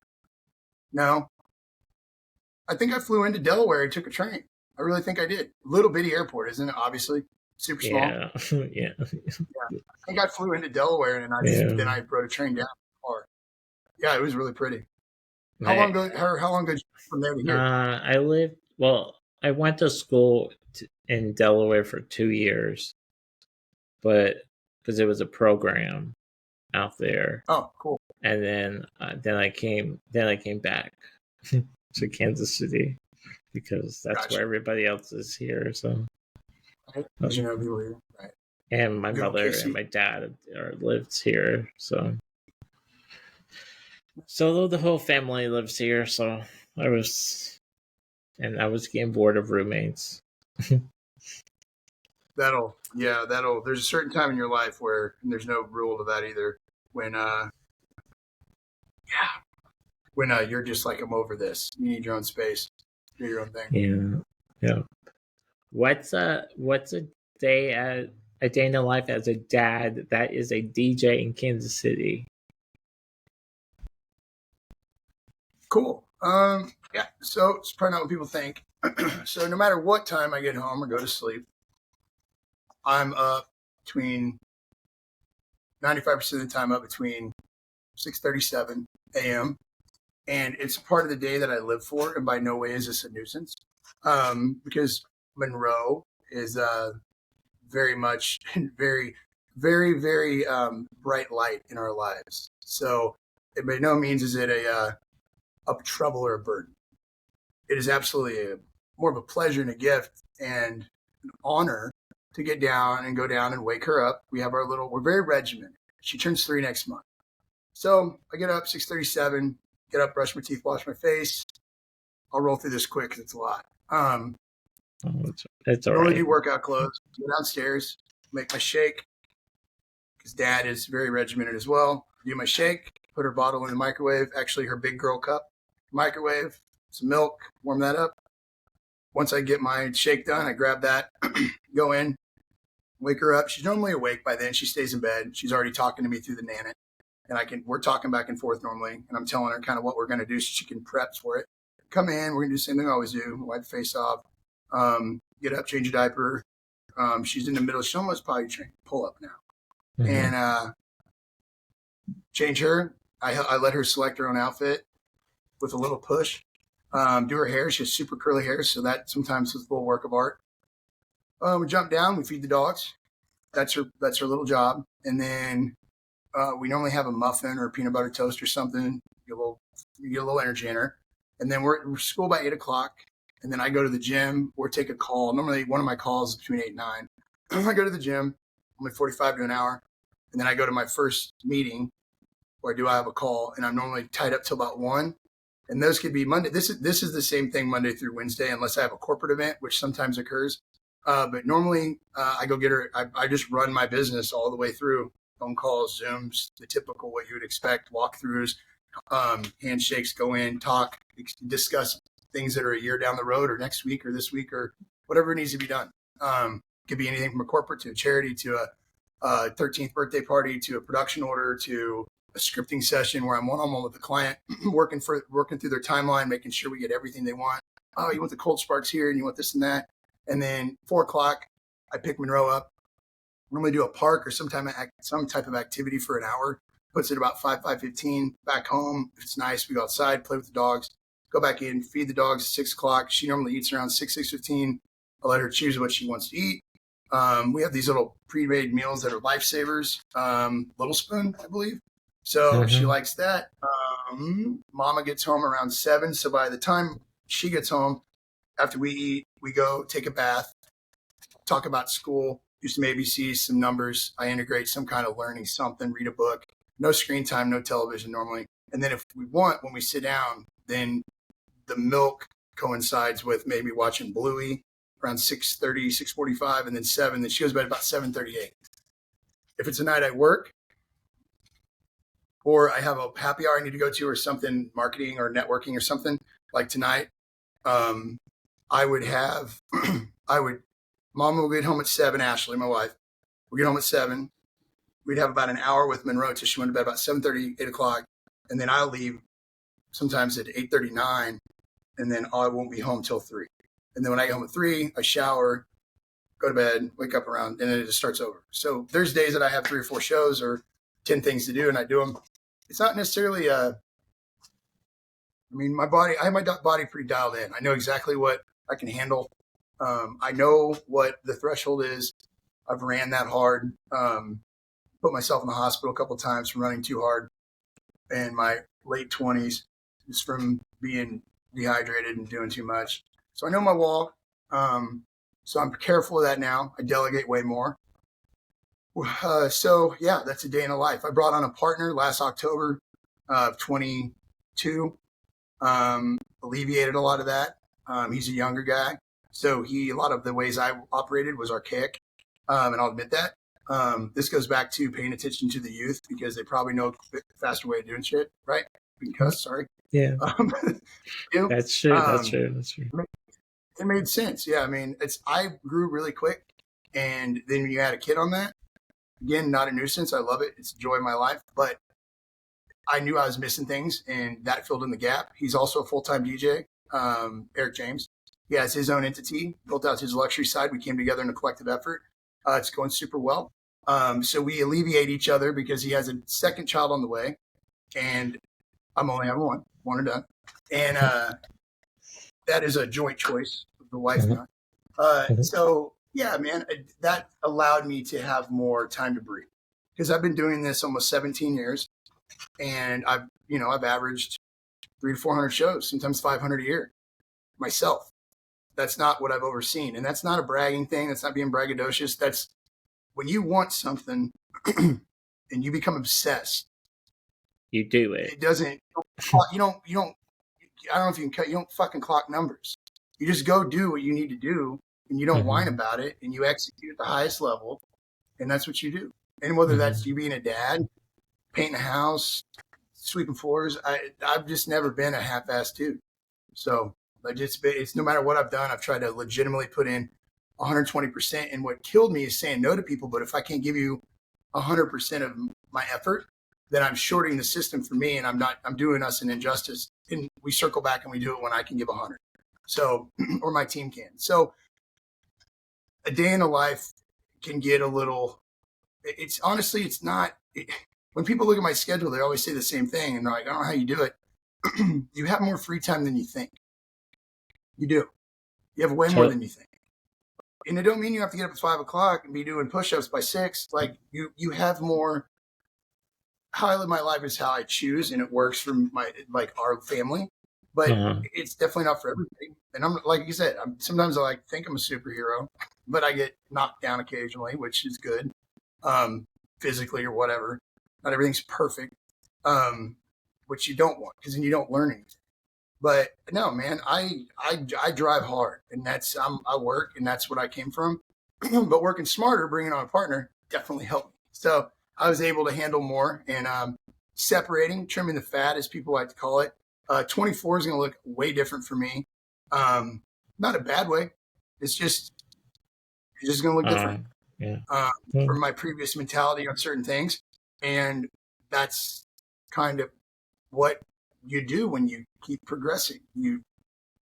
No, I think I flew into Delaware and took a train. I really think I did. Little bitty airport, isn't it? Obviously, super small. Yeah. Yeah. I think I flew into Delaware and then I rode a train down. Yeah, it was really pretty. How long ago did you from there to here? I went to school in Delaware for 2 years, but because it was a program out there. Oh, cool. And then I came back to Kansas City because that's where everybody else is here. So, right. You know people here, right? And my mother and my dad lives here, so the whole family lives here. So I was getting bored of roommates. There's a certain time in your life where there's no rule to that either. When you're just like, I'm over this. You need your own space, do your own thing. Yeah. What's a day in the life as a dad that is a DJ in Kansas City? Cool. Yeah. So it's probably not what people think. So no matter what time I get home or go to sleep, I'm up between 95% of the time up between 6:37 a.m. And it's a part of the day that I live for, and by no way is this a nuisance. Because Monroe is very much very, very, very bright light in our lives. So it by no means is it a trouble or a burden. It is absolutely more of a pleasure and a gift and an honor to get down and go down and wake her up. We're very regimented. She turns 3 next month. So I get up 6:37, get up, brush my teeth, wash my face. I'll roll through this quick because it's a lot. It's all normally right. do workout clothes, go downstairs, make my shake because Dad is very regimented as well. Do my shake, put her bottle in the microwave, actually her big girl cup, microwave, some milk, warm that up. Once I get my shake done, I grab that, go in, wake her up. She's normally awake by then. She stays in bed. She's already talking to me through the Nanit. And we're talking back and forth normally. And I'm telling her kind of what we're going to do so she can prep for it. Come in, we're going to do the same thing I always do. Wipe the face off, get up, change a diaper. She's in the middle. She's almost potty trained. Pull up now. Mm-hmm. And change her. I let her select her own outfit with a little push. Do her hair. She has super curly hair, so that sometimes is a little work of art. We jump down. We feed the dogs. That's her little job. And then we normally have a muffin or a peanut butter toast or something. You get a little energy in her. And then we're at school by 8 o'clock. And then I go to the gym or take a call. Normally one of my calls is between 8 and 9. I go to the gym, only 45 to an hour. And then I go to my first meeting where I have a call. And I'm normally tied up till about 1. And those could be Monday. This is the same thing Monday through Wednesday, unless I have a corporate event, which sometimes occurs. But normally I go get her. I just run my business all the way through. Phone calls, Zooms, the typical what you would expect, walkthroughs, handshakes, go in, talk, discuss things that are a year down the road or next week or this week or whatever needs to be done. Could be anything from a corporate to a charity to a 13th birthday party to a production order to a scripting session where I'm one-on-one with the client, working through their timeline, making sure we get everything they want. Oh, you want the cold sparks here and you want this and that. And then 4 o'clock, I pick Monroe up. Normally do a park or some type of activity for an hour. Puts it about 5:15. Back home. If it's nice, we go outside, play with the dogs, go back in, feed the dogs at 6 o'clock. She normally eats around 6:15. I let her choose what she wants to eat. We have these little pre-made meals that are lifesavers. Little Spoon, I believe. So she likes that. Mama gets home around 7. So by the time she gets home, after we eat, we go take a bath, talk about school, do some ABCs, some numbers. I integrate some kind of learning something, read a book. No screen time, no television normally. And then if we want, when we sit down, then the milk coincides with maybe watching Bluey around 6:30, 6:45, and then 7. Then she goes to bed about 7:38. If it's a night I work or I have a happy hour I need to go to or something, marketing or networking or something like tonight, I would have, Mom will get home at 7, Ashley, my wife, we'll get home at 7. We'd have about an hour with Monroe till she went to bed about 7:30, 8 o'clock. And then I'll leave sometimes at 8:39, and then I won't be home till 3. And then when I get home at 3, I shower, go to bed, wake up around, and then it just starts over. So there's days that I have 3 or 4 shows or 10 things to do, and I do them. It's not necessarily I have my body pretty dialed in. I know exactly what I can handle. I know what the threshold is. I've ran that hard. Put myself in the hospital a couple of times from running too hard in my late 20s, just from being dehydrated and doing too much. So I know my wall. So I'm careful of that now. I delegate way more. So yeah, that's a day in a life. I brought on a partner last October of 22. Alleviated a lot of that. He's a younger guy. So a lot of the ways I operated was archaic. And I'll admit that. This goes back to paying attention to the youth because they probably know a faster way of doing shit, right? Because, sorry. Yeah. That's true. That's true. It made sense. Yeah. I mean, I grew really quick. And then when you add a kid on that, again, not a nuisance. I love it. It's the joy of my life. But I knew I was missing things, and that filled in the gap. He's also a full-time DJ, Eric James. He has his own entity, built out his luxury side. We came together in a collective effort. It's going super well. So we alleviate each other because he has a second child on the way, and I'm only having one and done. And that is a joint choice of the wife and I. So yeah, man, that allowed me to have more time to breathe because I've been doing this almost 17 years. And I've averaged 300 to 400 shows, sometimes 500 a year myself. That's not what I've overseen. And that's not a bragging thing. That's not being braggadocious. That's when you want something and you become obsessed. You do it. It doesn't, you don't, I don't know if you can cut, you don't fucking clock numbers. You just go do what you need to do and you don't whine about it and you execute at the highest level. And that's what you do. And whether that's you being a dad, painting a house, sweeping floors. I've just never been a half-assed dude. So it's no matter what I've done, I've tried to legitimately put in 120%. And what killed me is saying no to people. But if I can't give you 100% of my effort, then I'm shorting the system for me, and I'm doing us an injustice. And we circle back and we do it when I can give 100. So, or my team can. So a day in a life can get a little, it's honestly, it's not, when people look at my schedule, they always say the same thing. And they're like, I don't know how you do it. You have more free time than you think. You do. You have way more than you think. And it don't mean you have to get up at 5 o'clock and be doing push-ups by 6. Like you have more. How I live my life is how I choose, and it works for our family. But it's definitely not for everybody. And I'm like you said, sometimes I think I'm a superhero, but I get knocked down occasionally, which is good, physically or whatever. Not everything's perfect, which you don't want because then you don't learn anything. But no, man, I drive hard, and I work, and that's what I came from. But working smarter, bringing on a partner definitely helped me. So I was able to handle more and trimming the fat, as people like to call it. 24 is going to look way different for me. Not a bad way. It's just going to look different. From my previous mentality on certain things. And that's kind of what you do when you keep progressing. You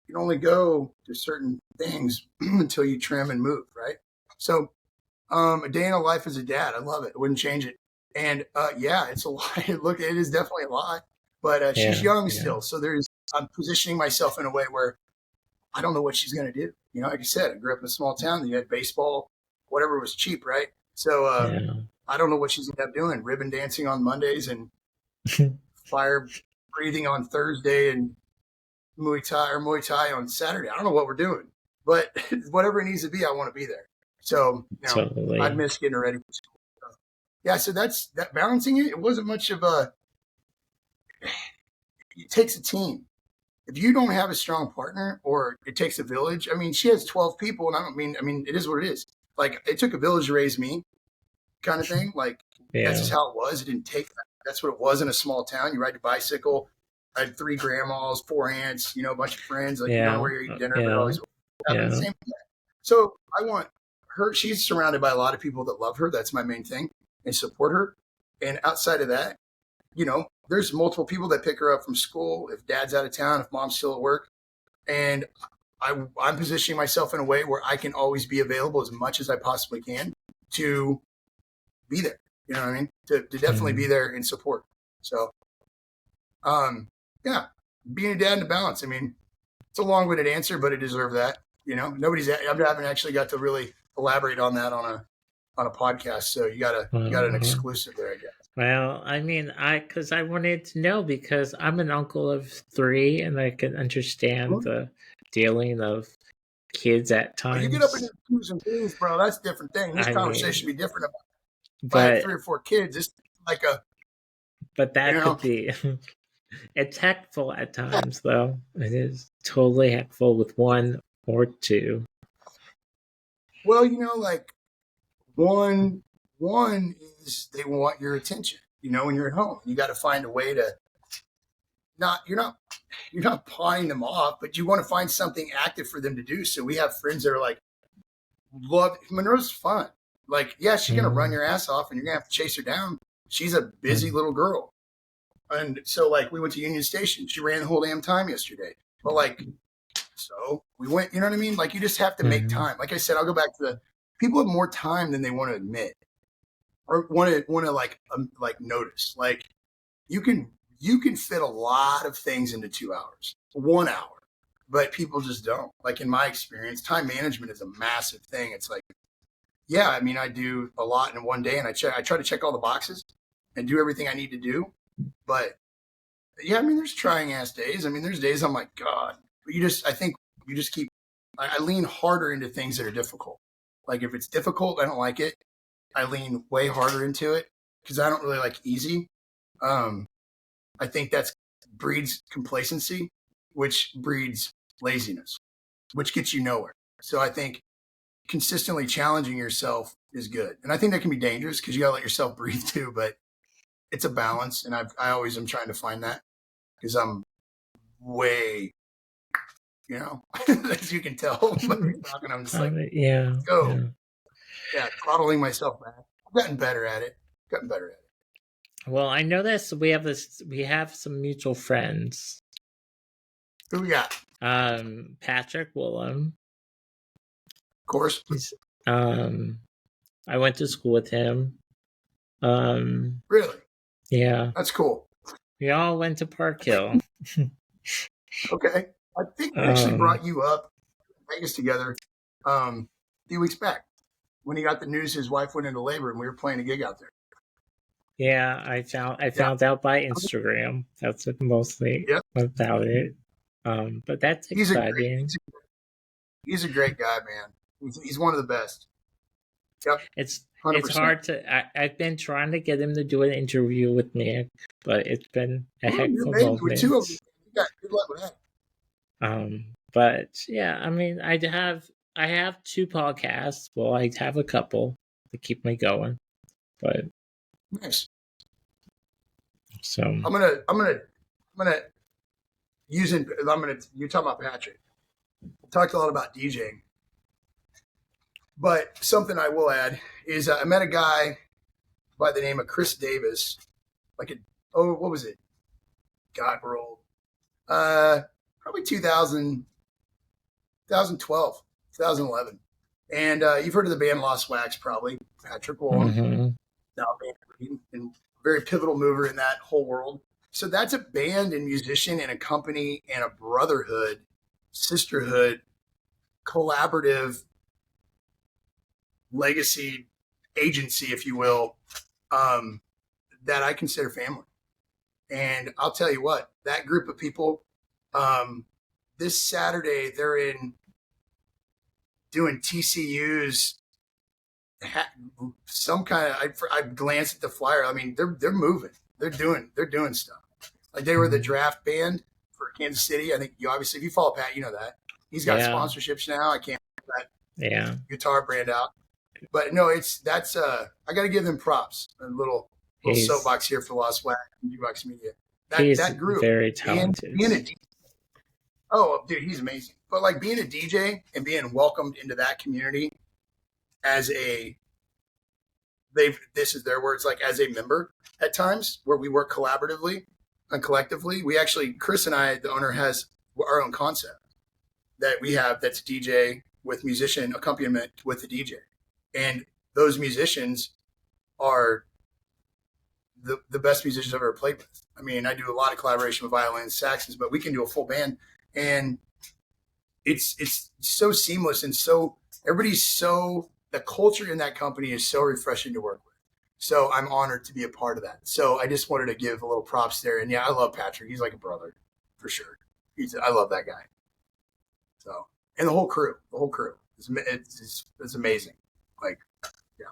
can only go to certain things until you trim and move, right? So a day in a life as a dad, I love it. I wouldn't change it. And it's a lot. Look, it is definitely a lot. But she's young still. So I'm positioning myself in a way where I don't know what she's going to do. Like I said, I grew up in a small town. You had baseball, whatever was cheap, right? So I don't know what she's going to end up doing. Ribbon dancing on Mondays and fire breathing on Thursday and Muay Thai on Saturday. I don't know what we're doing, but whatever it needs to be, I want to be there. So totally. I miss getting her ready for school. So that's that balancing it. It wasn't much of it takes a team. If you don't have a strong partner, or it takes a village. I mean, she has 12 people, and I mean, it is what it is. Like, it took a village to raise me, kind of thing. Like, that's just Yeah. how it was. It didn't take that. That's what it was in a small town. You ride your bicycle. I had 3 grandmas, 4 aunts, a bunch of friends. Like, you don't know Yeah. where you're eating dinner, but Yeah. always having the Yeah. same thing. So I want her. She's surrounded by a lot of people that love her. That's my main thing, and support her. And outside of that, there's multiple people that pick her up from school if dad's out of town, if mom's still at work. And I'm positioning myself in a way where I can always be available as much as I possibly can to be there. You know what I mean? To definitely be there and support. So, yeah, being a dad in a balance. I mean, it's a long-winded answer, but it deserved that. I haven't actually got to really elaborate on that on a podcast. So you got an exclusive there, I guess. Well, I mean, because I wanted to know, because I'm an uncle of 3, and I can understand the dealing of kids at Well, you get up into times. the twos and threes, bro. That's a different thing. This I conversation mean, would be different if I had 3 but or 4 kids. It's like that could be it's heckful at times, though. It is totally heckful with 1 or 2. Well, like one is they want your attention. When you're at home, you got to find a way to you're not pawing them off, but you want to find something active for them to do. So we have friends that are like, love Monroe's fun. Like, yeah, she's gonna run your ass off, and you're gonna have to chase her down. She's a busy little girl, and so like we went to Union Station. She ran the whole damn time yesterday. But like, so we went. You know what I mean? Like, you just have to make time. Like I said, I'll go back to people have more time than they want to admit, or want to like notice. Like, you can fit a lot of things into 2 hours, 1 hour, but people just don't. Like, in my experience, time management is a massive thing. It's like, yeah, I mean, I do a lot in one day, and I try to check all the boxes and do everything I need to do. But yeah, I mean, there's trying ass days. I mean, there's days I'm like, God, but I think you just keep, I lean harder into things that are difficult. Like, if it's difficult, I don't like it. I lean way harder into it because I don't really like easy. I think that breeds complacency, which breeds laziness, which gets you nowhere. So I think consistently challenging yourself is good. And I think that can be dangerous because you got to let yourself breathe too, but it's a balance. And I always am trying to find that because I'm way, as you can tell by me talking, I'm just like, go. Yeah, throttling myself back. I've gotten better at it. Well, I know this. We have some mutual friends. Who we got? Patrick Willem. Of course. I went to school with him. Really? Yeah. That's cool. We all went to Park Hill. Okay. I think we actually brought you up in Vegas together a few weeks back when he got the news his wife went into labor and we were playing a gig out there. Yeah, I found out by Instagram. That's mostly about it. But that's exciting. He's a great guy, man. He's one of the best. Yep. It's 100%. It's hard to. I've been trying to get him to do an interview with me, but it's been a heck of a moment. With 2 of them, good luck with that. But yeah, I mean, I have 2 podcasts. Well, I have a couple to keep me going, but nice. So I'm gonna you're talking about Patrick. We talked a lot about DJing, but something I will add is I met a guy by the name of Chris Davis. What was it? God, we're old. Probably 2012, 2011. And you've heard of the band Lost Wax, probably. Patrick Willem, now band, and very pivotal mover in that whole world. So that's a band and musician and a company and a brotherhood, sisterhood, collaborative legacy agency, if you will, that I consider family. And I'll tell you what, that group of people, this Saturday, they're doing TCU's some kind of. I glanced at the flyer. I mean, they're moving. They're doing stuff. Like they were the draft band for Kansas City. I think you obviously, if you follow Pat, you know that. He's got Yeah. sponsorships now. I can't get that Yeah. guitar brand out. But no, that's I got to give them props. A little He's soapbox here for Lost Wax and Debox Media. he's That group very talented. being a oh dude, he's amazing. But like being a DJ and being welcomed into that community as a this is their words, like as a member at times where we work collaboratively and collectively. We actually, Chris and I, the owner, has our own concept that we have that's DJ with musician accompaniment with the DJ. And those musicians are the best musicians I've ever played with. I mean, I do a lot of collaboration with violins, saxons, but we can do a full band. And it's so seamless and so everybody's so the culture in that company is so refreshing to work with. So I'm honored to be a part of that. So I just wanted to give a little props there. And yeah, I love Patrick. He's like a brother for sure. I love that guy. So, and the whole crew it's amazing. Like, yeah.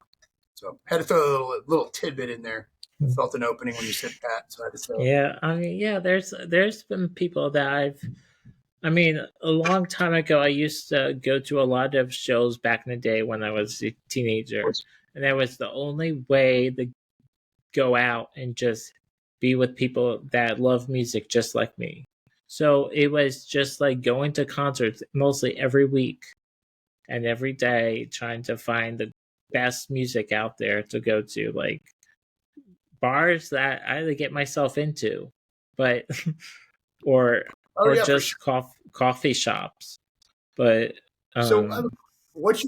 So had to throw a little tidbit in there. Felt an opening when you said Pat. So I had to throw. Yeah, I mean, yeah, there's been people that I mean, a long time ago, I used to go to a lot of shows back in the day when I was a teenager, and that was the only way to go out and just be with people that love music just like me. So it was just like going to concerts mostly every week and every day, trying to find the best music out there to go to, like bars that I had to get myself into, but or Yeah, just coffee shops. But so what's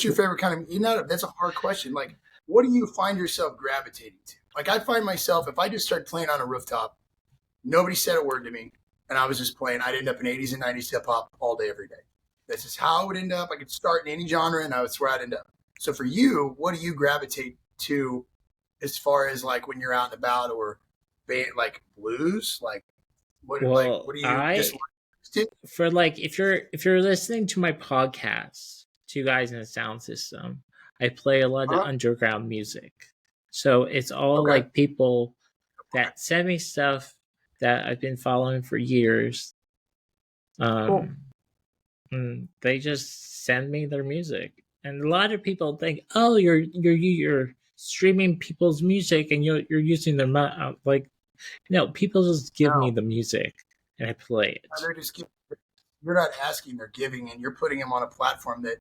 your favorite kind of? You know, that's a hard question. Like, what do you find yourself gravitating to? Like, I find myself if I just started playing on a rooftop, nobody said a word to me, and I was just playing. I'd end up in 80s and 90s hip hop all day, every day. This is how I would end up. I could start in any genre, and that's where I'd end up. So for you, what do you gravitate to as far as like when you're out and about or like blues? Like what do you just for like if you're listening to my podcast, Two Guys in a Sound System, I play a lot of underground music. So it's all like people that send me stuff that I've been following for years. Cool. They just send me their music, and a lot of people think, "Oh, you're streaming people's music, and you're using their like." No, people just give me the music, and I play it. They're just you're not asking; they're giving, and you're putting them on a platform that.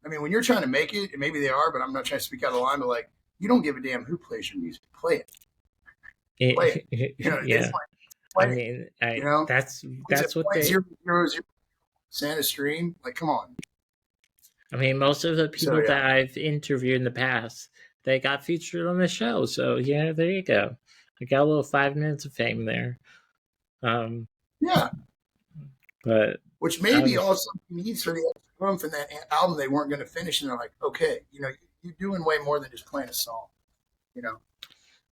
I mean, when you're trying to make it, and maybe they are, but I'm not trying to speak out of line. But like, you don't give a damn who plays your music. Play it. Play it. You know, yeah. I mean, you know, that's what they. €0 Santa Stream. Like, come on. I mean, most of the people that I've interviewed in the past, they got featured on the show. So yeah, there you go. I got a little 5 minutes of fame there. Yeah. But which maybe also needs for the room from that album they weren't going to finish, and they're like, okay, you know, you're doing way more than just playing a song. You know.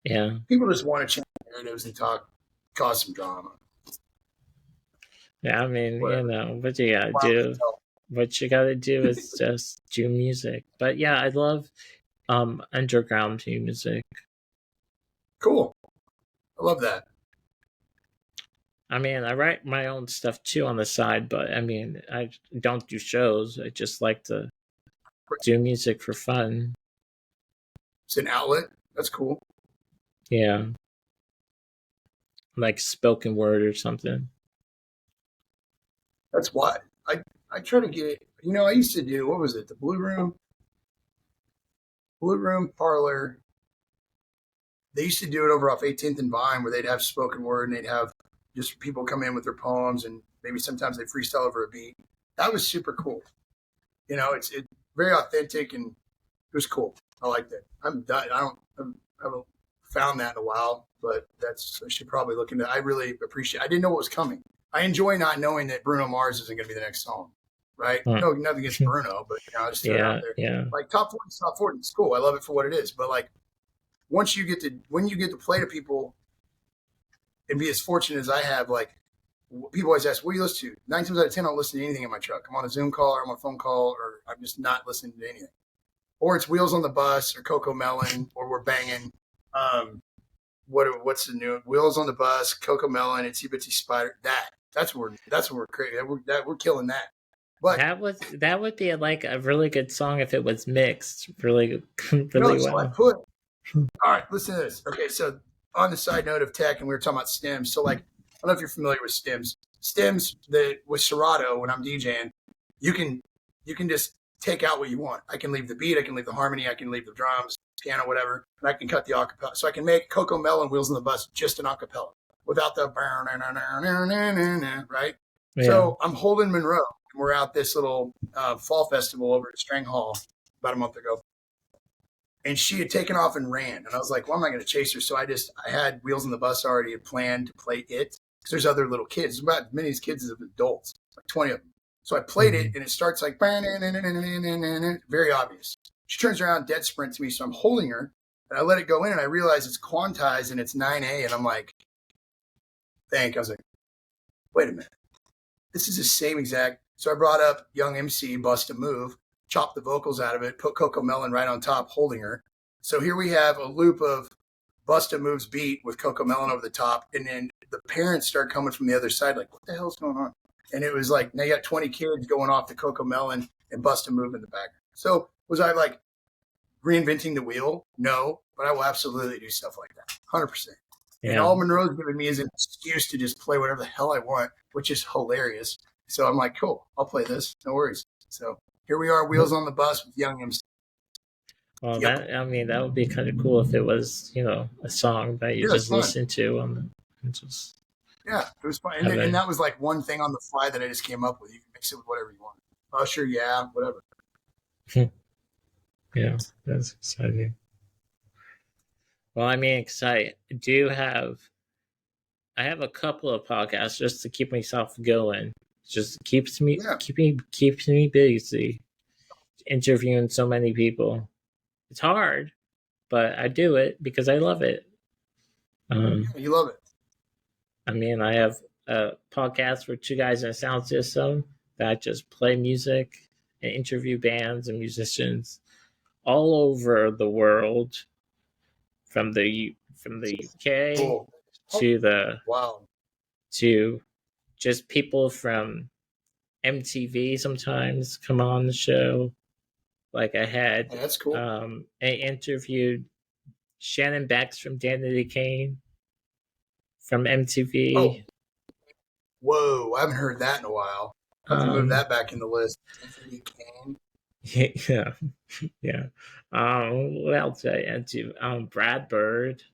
Yeah. People just want to change narratives and cause some drama. Yeah, I mean, you know, what you gotta do. What you gotta do is just do music. But yeah, I love underground music. Cool. I love that. I mean, I write my own stuff too on the side, but I mean, I don't do shows. I just like to do music for fun. It's an outlet. That's cool. Yeah. Like spoken word or something. That's why I try to get it. You know, I used to do, what was it? The Blue Room Parlor. They used to do it over off 18th and Vine where they'd have spoken word and they'd have just people come in with their poems and maybe sometimes they freestyle over a beat. That was super cool. You know, it's very authentic and it was cool. I liked it. I haven't found that in a while, but I should probably look into. I really appreciate. I didn't know what was coming. I enjoy not knowing that Bruno Mars isn't going to be the next song, right? No, nothing against Bruno, but you know, I just throw it out there. Yeah. Like top 40, top 40, it's cool. I love it for what it is. But like, when you get to play to people and be as fortunate as I have, like people always ask, what do you listen to? 9 times out of 10, I don't listen to anything in my truck. I'm on a Zoom call or I'm on a phone call or I'm just not listening to anything. Or it's Wheels on the Bus or Coco Melon or we're banging what's the new Wheels on the Bus, Coco Melon, Itsy Bitsy Spider. That's what we're creating. We're killing that. But that would be like a really good song if it was mixed really no, really so I well. put all right. Listen to this. Okay, so on the side note of tech, and we were talking about stems. So like, I don't know if you're familiar with stems. Stems that with Serato when I'm DJing, you can just take out what you want. I can leave the beat, I can leave the harmony, I can leave the drums, piano, whatever, and I can cut the acapella. So I can make Coco Melon Wheels on the Bus just an acapella without the right. Yeah. So I'm holding Monroe, and we're out this little fall festival over at Strang Hall about a month ago. And she had taken off and ran. And I was like, well, I'm not going to chase her. So I had Wheels on the Bus already planned to play it because there's other little kids. There's about as many kids as adults, like 20 of them. So I played it, and it starts like very obvious. She turns around, dead sprint to me. So I'm holding her, and I let it go in, and I realize it's quantized and it's 9A. And I'm like, I was like, wait a minute. This is the same exact. So I brought up Young MC, Bust a Move, chopped the vocals out of it, put Coco Melon right on top, holding her. So here we have a loop of Bust a Move's beat with Coco Melon over the top, and then the parents start coming from the other side, like, what the hell's going on? And it was like, now you got 20 kids going off to Coco Melon and Bust a Move in the background. So was I like reinventing the wheel? No, but I will absolutely do stuff like that, 100%. Yeah. And all Monroe's giving me is an excuse to just play whatever the hell I want, which is hilarious. So I'm like, cool, I'll play this, no worries. So here we are, Wheels on the Bus with Young MC. Well, that would be kind of cool if it was, a song that you just listen to and just. Yeah, it was fun. And that was like one thing on the fly that I just came up with. You can mix it with whatever you want. Usher, yeah, whatever. Yeah, that's exciting. Well, I have a couple of podcasts just to keep myself going. Just keeps me busy. Interviewing so many people. It's hard, but I do it because I love it. You love it. I have a podcast for Two Guys in a Sound System that just play music and interview bands and musicians all over the world, from the UK to just people from MTV sometimes come on the show. Like I had, that's cool. I interviewed Shannon Bex from Danity Kane from MTV. Oh. Whoa, I haven't heard that in a while. I'll have to move that back in the list. Yeah. What else did I into? Brad Bird.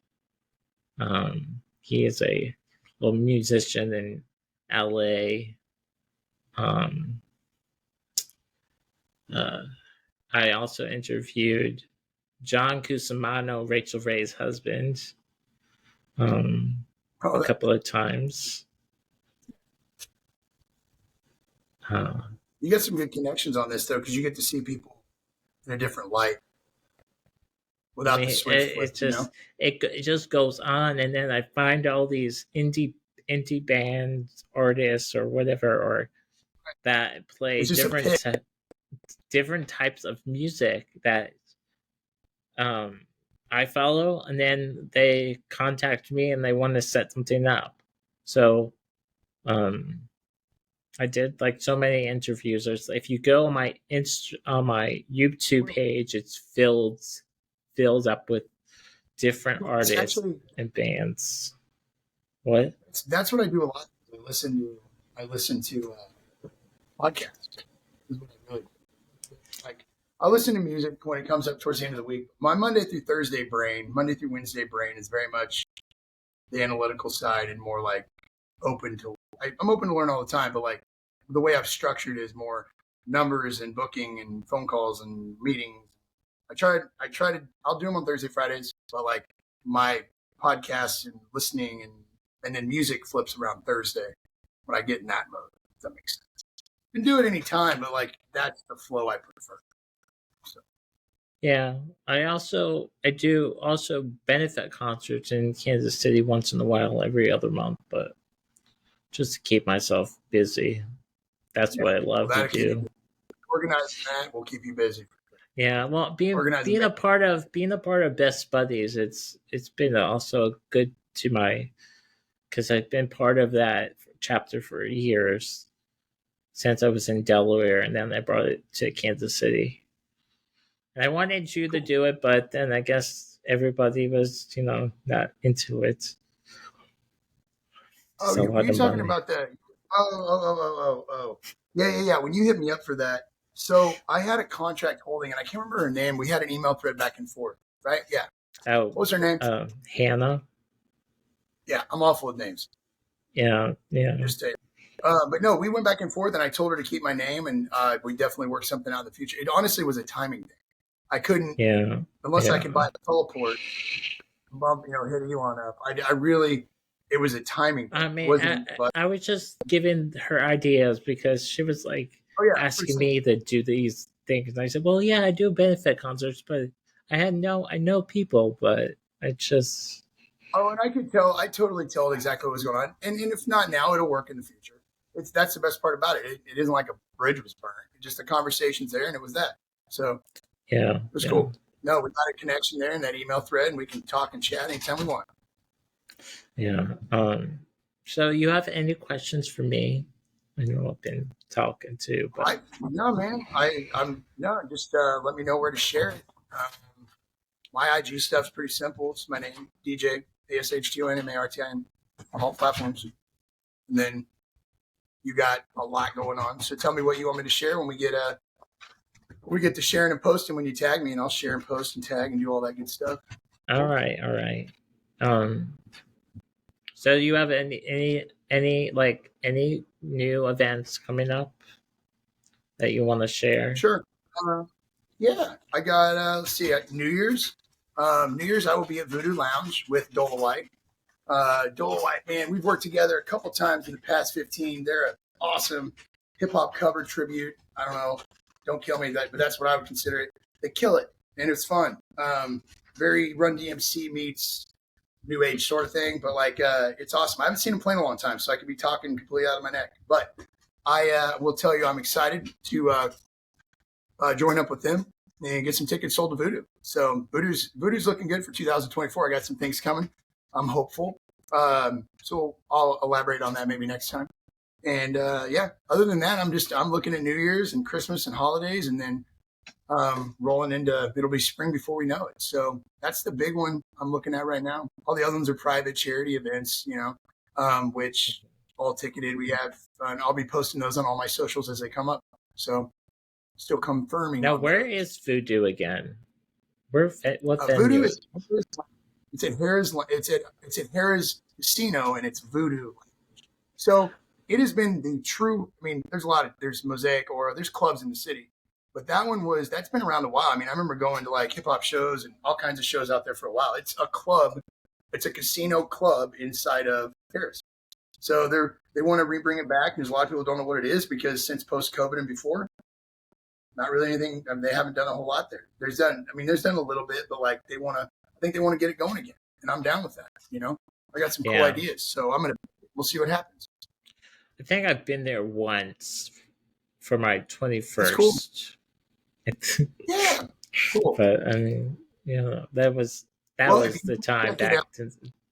He is a little musician in LA. I also interviewed John Cusimano, Rachel Ray's husband, a couple of times. You get some good connections on this, though, because you get to see people in a different light without the switch flip. It just goes on, and then I find all these indie band artists or whatever, or that play different types of music that I follow, and then they contact me and they want to set something up. So I did like so many interviews. If you go on my YouTube page, it's filled up with different artists and bands. What? That's what I do a lot. I listen to podcasts. Is what I really like. I listen to music when it comes up towards the end of the week. My Monday through Wednesday brain is very much the analytical side and more like open to. I'm open to learn all the time, but like the way I've structured it is more numbers and booking and phone calls and meetings. I'll do them on Thursday, Fridays, but like my podcasts and listening and then music flips around Thursday when I get in that mode, if that makes sense. You can do it any time, but like that's the flow I prefer. So. Yeah, I do also benefit concerts in Kansas City once in a while, every other month, but just to keep myself busy. That's what I love to do. Organizing that will keep you busy. Yeah, well, organizing being a band. part of Best Buddies, it's been also good to my, because I've been part of that chapter for years since I was in Delaware, and then I brought it to Kansas City. And I wanted you to Cool. do it, but then I guess everybody was, not into it. Oh, It's a were lot you of talking money. about that? Oh. Yeah, yeah, yeah. When you hit me up for that, so I had a contract holding, and I can't remember her name. We had an email thread back and forth, right? Yeah. Oh, What was her name? Hannah. Yeah, I'm awful with names. Yeah, yeah, Just but no, we went back and forth, and I told her to keep my name, and we definitely worked something out in the future. It honestly was a timing thing. I couldn't, yeah, unless I yeah. could buy the teleport, bump, hit Elon up. I really, it was a timing thing. I It mean, wasn't, but I was just giving her ideas because she was like oh yeah, asking 100%. me to do these things, and I said, "Well, yeah, I do benefit concerts, but I know people, but I just, Oh, and I could tell. I totally tell exactly what was going on. And if not now, it'll work in the future. That's the best part about it. It isn't like a bridge was burned. It just the conversation's there, and it was that. So it yeah, was yeah, cool. No, we got a connection there in that email thread, and we can talk and chat anytime we want. yeah." So you have any questions for me? I know I've been talking too, but I no man. I'm no. Just let me know where to share it. My IG stuff's pretty simple. It's my name, DJ ASHTONMARTIN, on all platforms. And then you got a lot going on. So tell me what you want me to share when we get to sharing and posting when you tag me, and I'll share and post and tag and do all that good stuff. all Cool. right, all right. Um, so you have any new events coming up that you want to share? Sure. Uh, yeah, I got. Let's see. New Year's. New Year's, I will be at Voodoo Lounge with Dola White. Dola White, man, we've worked together a couple times in the past 15. They're an awesome hip hop cover tribute. I don't know. Don't kill me, but that's what I would consider it. They kill it, and it's fun. Very Run DMC meets new age sort of thing, but like it's awesome. I haven't seen them play in a long time, so I could be talking completely out of my neck. But I will tell you, I'm excited to join up with them and get some tickets sold to Voodoo. So Voodoo's looking good for 2024. I got some things coming. I'm hopeful. So I'll elaborate on that maybe next time. And yeah, other than that, I'm looking at New Year's and Christmas and holidays, and then rolling into it'll be spring before we know it. So that's the big one I'm looking at right now. All the other ones are private charity events, which all ticketed. We have, and I'll be posting those on all my socials as they come up. So still confirming Now, on where those. is Voodoo again? What Voodoo venue? is it's at Harris. It's at Harris Casino, and it's Voodoo. So it has been the true. I mean, there's Mosaic Aura, there's clubs in the city, but that's been around a while. I mean, I remember going to like hip hop shows and all kinds of shows out there for a while. It's a club. It's a casino club inside of Harris. So they want to rebring it back. There's a lot of people who don't know what it is because since post COVID and before, not really anything. I mean, they haven't done a whole lot there. There's done a little bit, but like I think they want to get it going again, and I'm down with that. I got some cool Yeah, ideas, so we'll see what happens. I think I've been there once for my That's cool. 21st. Yeah, cool. But I mean, that Well, if was you the time check it out,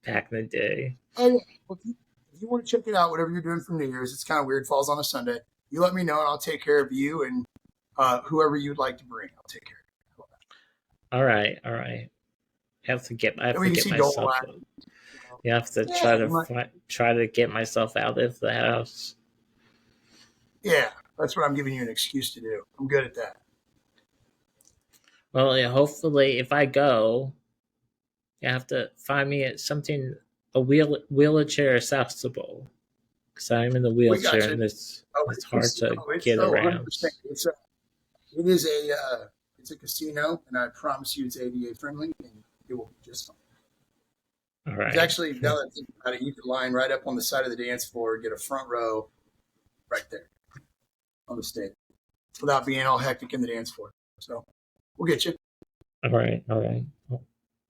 back in the day. oh yeah. Well, if you want to check it out, whatever you're doing for New Year's, it's kind of weird. Falls on a Sunday. You let me know, and I'll take care of you and whoever you'd like to bring. I'll take care of it. All right, all right. I have And to we can get see Dole myself. Black. You have to Yeah, you might. try to get myself out of the house. Yeah, that's what I'm giving you an excuse to do. I'm good at that. Well, yeah, hopefully, if I go, you have to find me something wheelchair accessible because I'm in the We got wheelchair you. and Oh, it's hard to it's get so around. 100%. It is it's a casino, and I promise you, it's ADA friendly, and it will be just fine. All It's right. actually now that I think about it, you could line right up on the side of the dance floor, get a front row right there on the stage, without being all hectic in the dance floor. So we'll get you. All right. All right.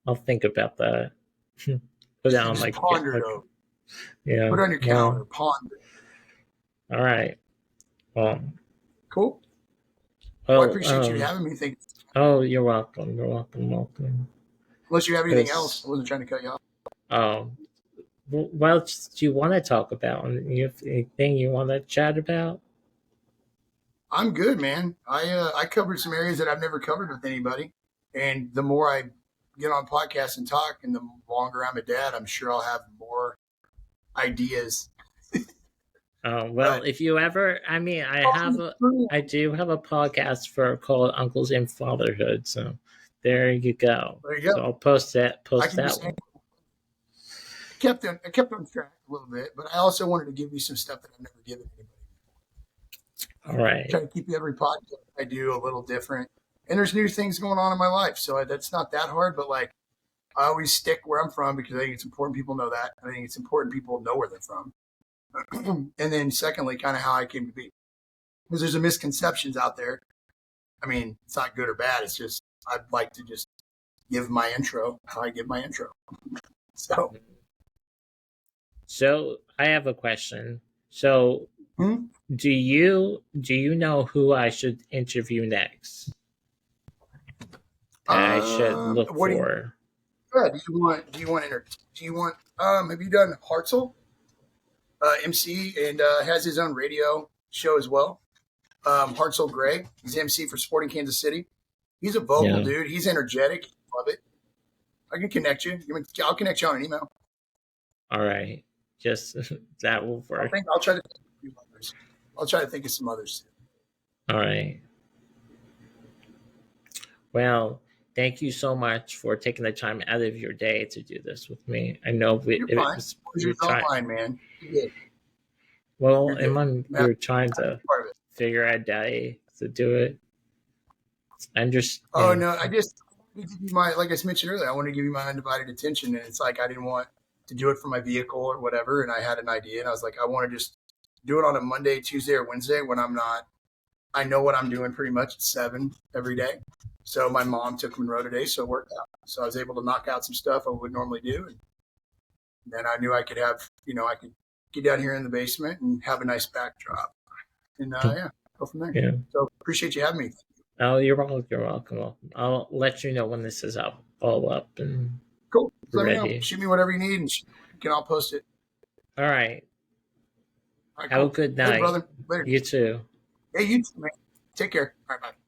I'll think about that. Put it on Just my ponder it over. yeah. Put it on your calendar. Well, Ponder. all right. Well, Cool. Well, I well. appreciate you having me. Thank you. Oh, you're welcome. You're welcome. Welcome. Unless you have anything else, I Because wasn't trying to cut you off. um, what else do you want to talk about? You have anything you want to chat about? I'm good, man. I covered some areas that I've never covered with anybody, and the more I get on podcasts and talk, and the longer I'm a dad, I'm sure I'll have more ideas. Well, But if you ever, I mean, I do have a podcast for called Uncles in Fatherhood. So there you go. there you go. So I'll post that. I Post can that just one. I kept on track a little bit, but I also wanted to give you some stuff that I've never given anybody. All right. Try to keep every podcast I do a little different. And there's new things going on in my life, so that's not that hard. But like, I always stick where I'm from because I think it's important people know that. I think it's important people know where they're from. And then secondly, kind of how I came to be, because there's a misconceptions out there. I mean, it's not good or bad. It's just I'd like to just give my intro how I give my intro. So, So I have a question. So hmm? do you know who I should interview next? That I should look What do you? for. Do you want? Do you want? Have you done Hartzell? MC and has his own radio show as well. Hartzell Gray, he's MC for Sporting Kansas City. He's a vocal Yeah. dude. He's energetic. Love it. I can connect you. I'll connect you on an email. All right. Just that will work. I'll try to think of a few others. I'll try to think of some others. All right. Well, thank you so much for taking the time out of your day to do this with me. I know You're it fine. was we were Pleasure's all trying. mine, man. You're good. Well, You're good. We were trying I'm to part of it. figure out a day to do it. I Oh understand. no, I just my like I mentioned earlier. I want to give you my undivided attention, and it's like I didn't want to do it for my vehicle or whatever. And I had an idea, and I was like, I want to just do it on a Monday, Tuesday, or Wednesday when I'm not. I know what I'm doing pretty much at 7 every day. So my mom took Monroe today, so it worked out. So I was able to knock out some stuff I would normally do, and then I knew I could have, I could get down here in the basement and have a nice backdrop, and yeah, go from there. Yeah. So appreciate you having me. Oh, you're welcome. You're welcome. I'll let you know when this is up, all up and Cool. Just let me know. ready. Shoot me whatever you need, and I'll post it. All right. All right, Have a cool. good Later, night. brother. Later. You too. Hey, you too, man. Take care. All right, bye.